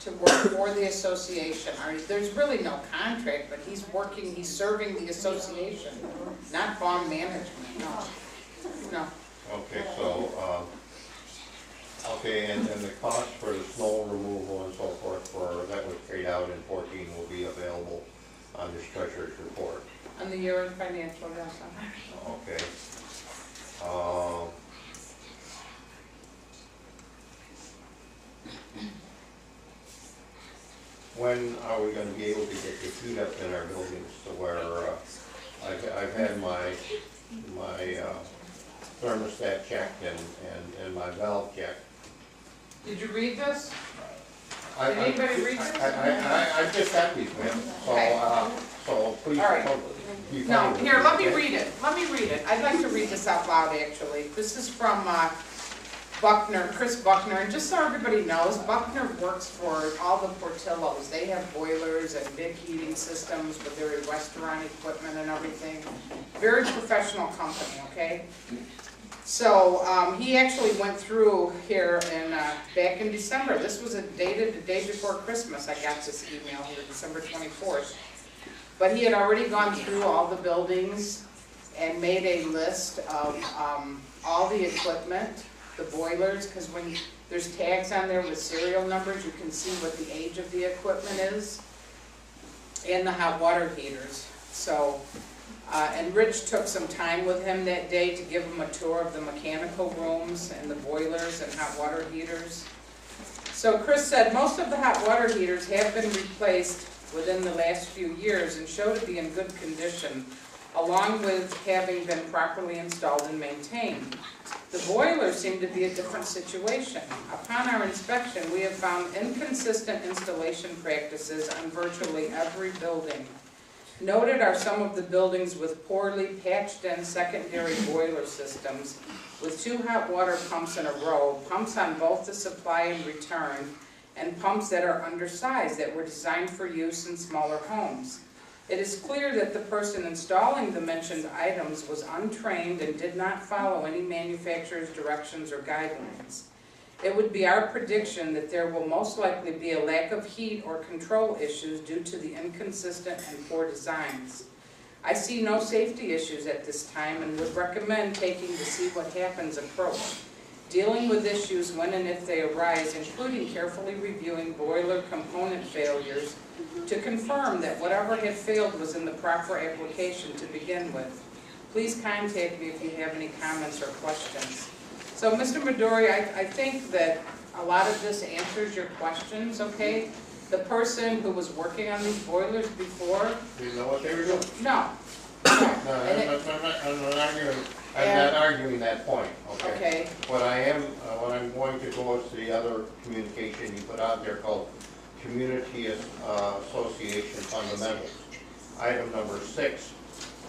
to work for the association. There's really no contract, but he's serving the association, not bond management, no. No. Okay, so, and the cost for the snow removal and so forth that was paid out in 14 will be available on this treasurer's report. On the year-end financial, yes. Okay. When are we gonna be able to get the heat up in our buildings to where I've had my thermostat checked and my valve checked. Did you read this? I- Did anybody read this? I just got these, ma'am, Okay. so please. All right. you No, can- here, let me okay? read it. Let me read it. I'd like to read this out loud, actually. This is from Buckner, Chris Buckner, and just so everybody knows, Buckner works for all the Portillos. They have boilers and big heating systems with their restaurant equipment and everything. Very professional company, okay? So he actually went through here back in December. This was dated the day before Christmas. I got this email here, December 24th. But he had already gone through all the buildings and made a list of all the equipment, the boilers, because when there's tags on there with serial numbers, you can see what the age of the equipment is, and the hot water heaters. So, and Rich took some time with him that day to give him a tour of the mechanical rooms and the boilers and hot water heaters. So Chris said most of the hot water heaters have been replaced within the last few years and show to be in good condition, along with having been properly installed and maintained. The boilers seem to be a different situation. Upon our inspection, we have found inconsistent installation practices on virtually every building. Noted are some of the buildings with poorly patched-in secondary boiler systems with 2 hot water pumps in a row, pumps on both the supply and return, and pumps that are undersized that were designed for use in smaller homes. It is clear that the person installing the mentioned items was untrained and did not follow any manufacturer's directions or guidelines. It would be our prediction that there will most likely be a lack of heat or control issues due to the inconsistent and poor designs. I see no safety issues at this time and would recommend taking the see what happens approach, dealing with issues when and if they arise, including carefully reviewing boiler component failures to confirm that whatever had failed was in the proper application to begin with. Please contact me if you have any comments or questions. So, Mr. Midori, I think that a lot of this answers your questions, okay? The person who was working on these boilers before... Do you know what they were doing? No. I'm not arguing that point, okay? Okay. What I'm going to go is to the other communication you put out there called Community Association Fundamentals. Item number 6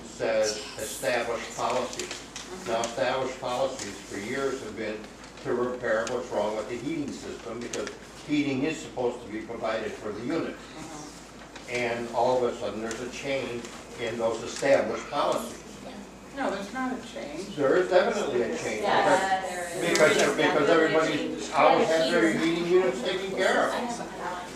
says establish policies. Now, established policies for years have been to repair what's wrong with the heating system, because heating is supposed to be provided for the unit. And all of a sudden, there's a change in those established policies. No, there's not a change. There is definitely a change. Yeah, there is. Because everybody always has their heating units taken care of.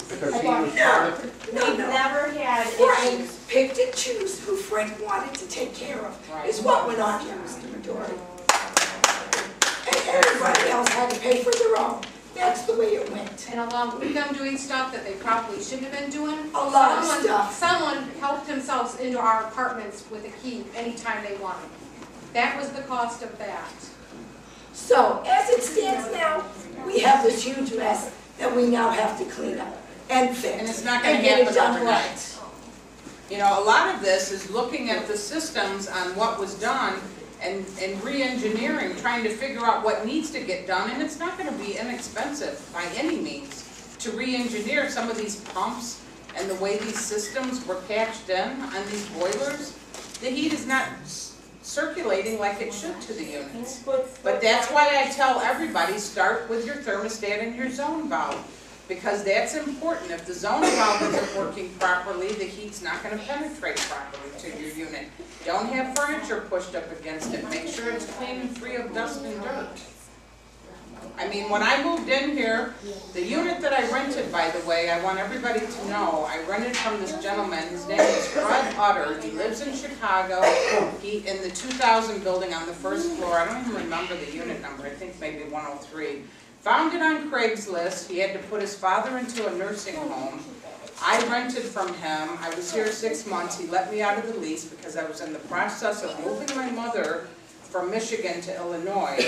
Because he was part of, We've never had Frank issues. picked and choose who Frank wanted to take care of, is what went on here, Mr. Midori. And everybody else had to pay for their own. That's the way it went. And along with them doing stuff that they probably shouldn't have been doing. A lot of stuff. Someone helped themselves into our apartments with a key anytime they wanted. That was the cost of that. So, as it stands now, we have this huge mess that we now have to clean up and fix. And it's not going to get happen it done overnight. right. You know, a lot of this is looking at the systems on what was done and re-engineering, trying to figure out what needs to get done, and it's not going to be inexpensive by any means to re-engineer some of these pumps and the way these systems were patched in on these boilers. The heat is not circulating like it should to the units. But that's why I tell everybody, start with your thermostat and your zone valve, because that's important. If the zone valve isn't working properly, the heat's not going to penetrate properly to your unit. Don't have furniture pushed up against it. Make sure it's clean and free of dust and dirt. I mean, when I moved in here, the unit that I rented, by the way, I want everybody to know, I rented from this gentleman. His name is Fred Utter. He lives in Chicago. He in the 2000 building on the first floor. I don't even remember the unit number. I think maybe 103. Found it on Craigslist. He had to put his father into a nursing home. I rented from him. I was here 6 months. He let me out of the lease because I was in the process of moving my mother from Michigan to Illinois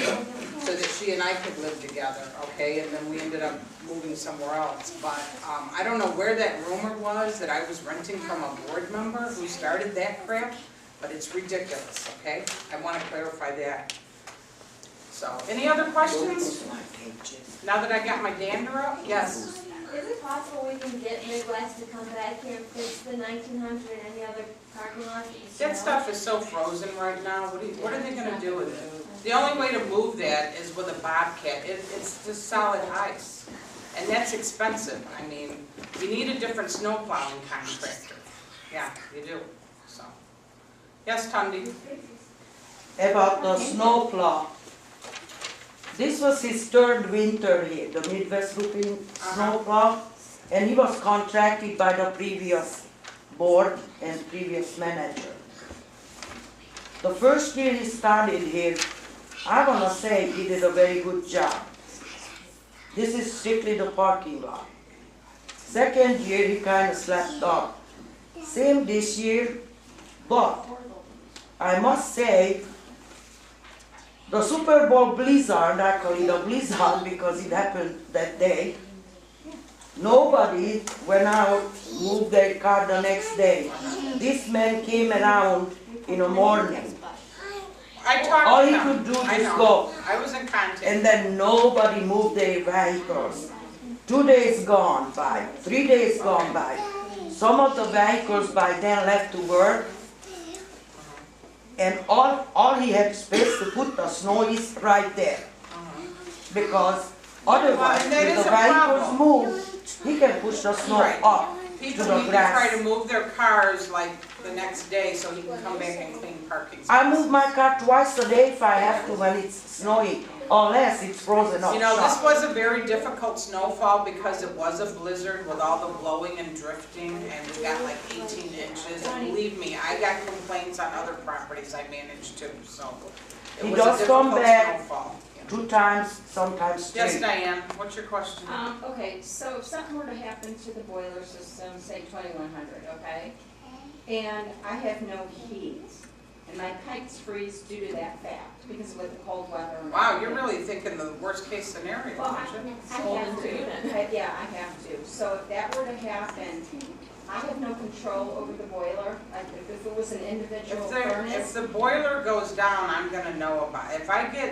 so that she and I could live together, okay? And then we ended up moving somewhere else. But I don't know where that rumor was that I was renting from a board member who started that crap. but it's ridiculous, okay? I want to clarify that. So, any other questions? Now that I got my dander up? Yes. Is it possible we can get Midwest to come back here and fix the 1900 and any other parking lot? That stuff is so frozen right now, what are they gonna do with it? The only way to move that is with a bobcat, it's just solid ice. And that's expensive, I mean, you need a different snow plowing contractor. Yeah, you do, so. Yes, Tundi? About the snow plow. This was his third winter here, the Midwest Roofing snow plow, and he was contracted by the previous board and previous manager. The first year he started here, I wanna say he did a very good job. This is strictly the parking lot. Second year he kinda slapped off. Same this year, but I must say, the Super Bowl blizzard, I call it a blizzard because it happened that day, nobody went out, moved their car the next day. This man came around in the morning. I talked All to he them. could do I is know. go. I was in contact. And then nobody moved their vehicles. 2 days gone by, 3 days gone by. Some of the vehicles by then left to work. And all he had space to put the snow is right there. Because otherwise, And that if is the a vehicles problem. move, he can push the snow Right. up to People the need to try grass. to move their cars like the next day so he can come back and clean parking spots. I move my car twice a day if I have to when it's snowing, unless it's frozen up You know, this shop. was a very difficult snowfall because it was a blizzard with all the blowing and drifting, and we got like 18 inches. And believe me, I got complaints on other properties I managed too, so. It He was a does come difficult back snowfall. 2 times, sometimes 3. Yes, Diane, what's your question? Okay, so if something were to happen to the boiler system, say 2100, okay? And I have no heat, and my pipes freeze due to that fact, because with the cold weather. and Wow, you're everything. really thinking the worst case scenario, Well, aren't you? I have to, yeah, I have to. So if that were to happen, I have no control over the boiler. Like, if it was an individual If furnace. the boiler goes down, I'm gonna know about it.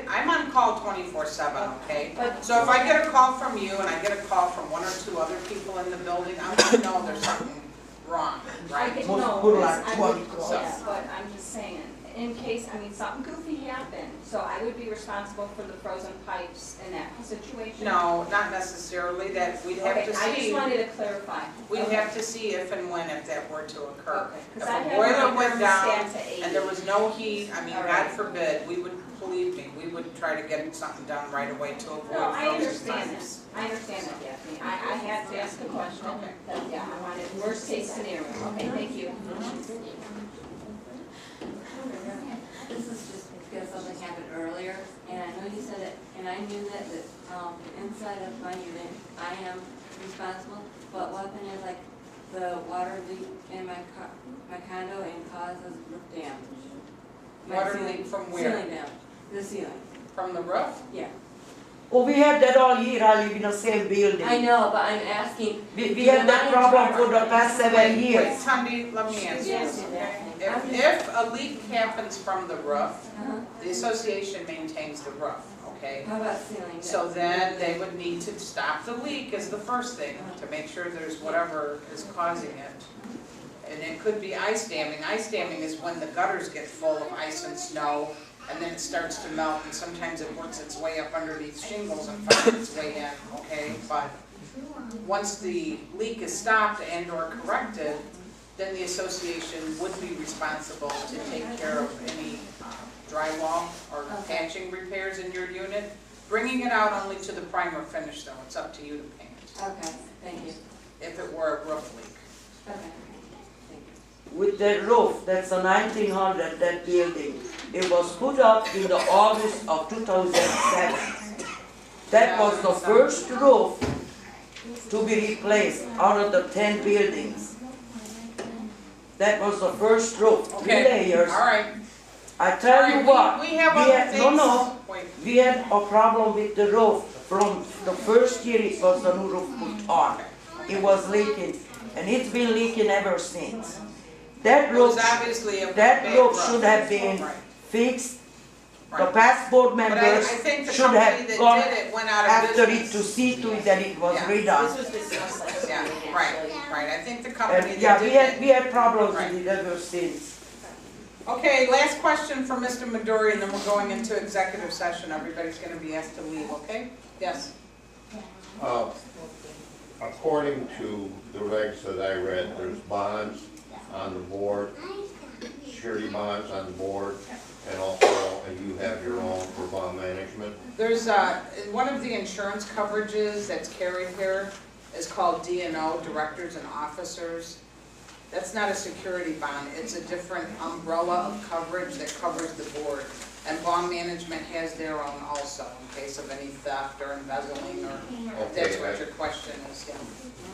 I'm on call 24/7, okay? But- So if I get a call from you and I get a call from 1 or 2 other people in the building, I'm gonna know there's something wrong, I right? get Most no, people like I 20 would, calls. yes, but I'm just saying, in case, I mean, something goofy happened, so I would be responsible for the frozen pipes in that situation? No, not necessarily, that we'd have Okay, to I just see. wanted to clarify. We'd Okay. have to see if and when if that were to occur. Okay, If 'cause I a have boiler my went down thermostat to 80. and there was no heat, I mean, All God right. forbid, we would, believe me, we would try to get something done right away to avoid No, I frozen understand pipes. this, I understand that, Daphne, I had to ask a question, Okay. but yeah, I wanted worst case scenario, okay, thank you. This is just because something happened earlier, and I know you said it, and I knew that, inside of my unit, I am responsible, but what happened is like the water leak in my condo and causes roof damage. My Water ceiling- leak from where? Ceiling damage, the ceiling, From the roof? yeah. Oh, we had that all year, I live in the same building. I know, but I'm asking. We had that problem for the past 7 years. Wait, Tunde, let me answer Yes, this. Daphne. If a leak happens from the roof, Uh-huh. the association maintains the roof, okay? How about ceiling? So then they would need to stop the leak is the first thing, to make sure there's whatever is causing it. And it could be ice damming. Ice damming is when the gutters get full of ice and snow, and then it starts to melt, and sometimes it works its way up underneath shingles and finds its way in, okay? But once the leak is stopped and or corrected, then the association would be responsible to take care of any drywall or patching repairs in your unit. Bringing it out only to the primer finish though, it's up to you to paint, Okay, thank you. if it were a roof leak. Okay. With that roof, that's a 1900, that building. It was put up in the August of 2007. That was the first roof to be replaced out of the 10 buildings. That was the first roof, 3 Okay, layers. all right. I tell you what, We have other had, things. no, Wait, we had a problem with the roof. From the first year it was the new roof put on. It was leaking, and it's been leaking ever since. That It was roof, obviously a that big roof should have been Right, fixed. The right. past board But I members think the should company have that gone did it went out of after it business. to see to it that it was Yeah. redone. This was discussed last Yeah, meeting, right, actually. right. I think the company And yeah, that we did had, it. we had problems Right. with it ever since. Okay, last question for Mr. Midori, and then we're going into executive session. Everybody's gonna be asked to leave, okay? Yes? According to the regs that I read, there's bonds on the board, security bonds on the board, and also, and you have your own for bond management. There's, one of the insurance coverages that's carried here is called D&O, Directors and Officers. That's not a security bond, it's a different umbrella of coverage that covers the board. And bond management has their own also, in case of any theft or embezzling, or if that's Okay, what your question is, yeah.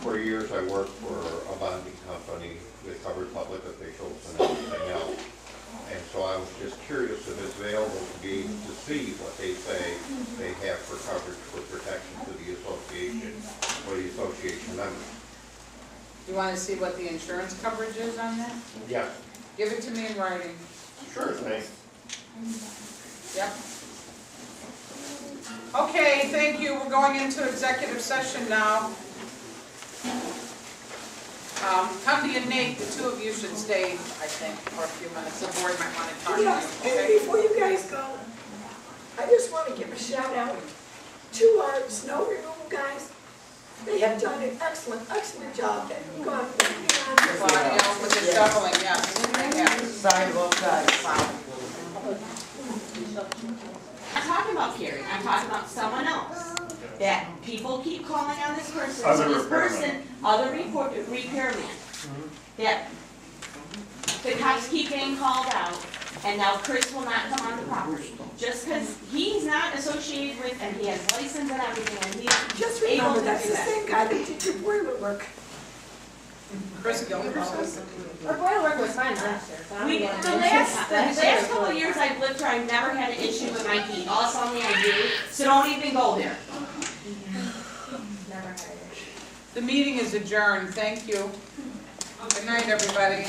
For years, I worked for a bonding company that covered public officials and everything else. And so I was just curious if it's available to be able to see what they say they have for coverage for protection to the association or the association members. You wanna see what the insurance coverage is on that? Yeah, Give it to me in writing. sure thing. Yep. Okay, thank you. We're going into executive session now. Cundy and Nate, the two of you should stay, I think, for a few minutes. The board might want to talk to you, Yes, and okay? before you guys go, I just want to give a shout out to our snow removal guys. They have done an excellent, excellent job. They've gone beyond. Claudia, with the shoveling, yes, they have. Sidewalk guys. I'm talking about Carrie, I'm talking about someone else. That people keep calling on this person, Other so this repairman. person, repairman. That the cops keep getting called out, and now Chris will not come on the property. Just because he's not associated with, and he has license and everything, and he's Just able remember, to that's do the that. same guy that did your boiler work. Chris Gilchrist. Our boiler work was fine last year, so I don't The get it. last couple of years I've lived here, I've never had an issue with my heat. All it's only I do, so don't even go there. Never had it. The meeting is adjourned. Thank you. Good night, everybody.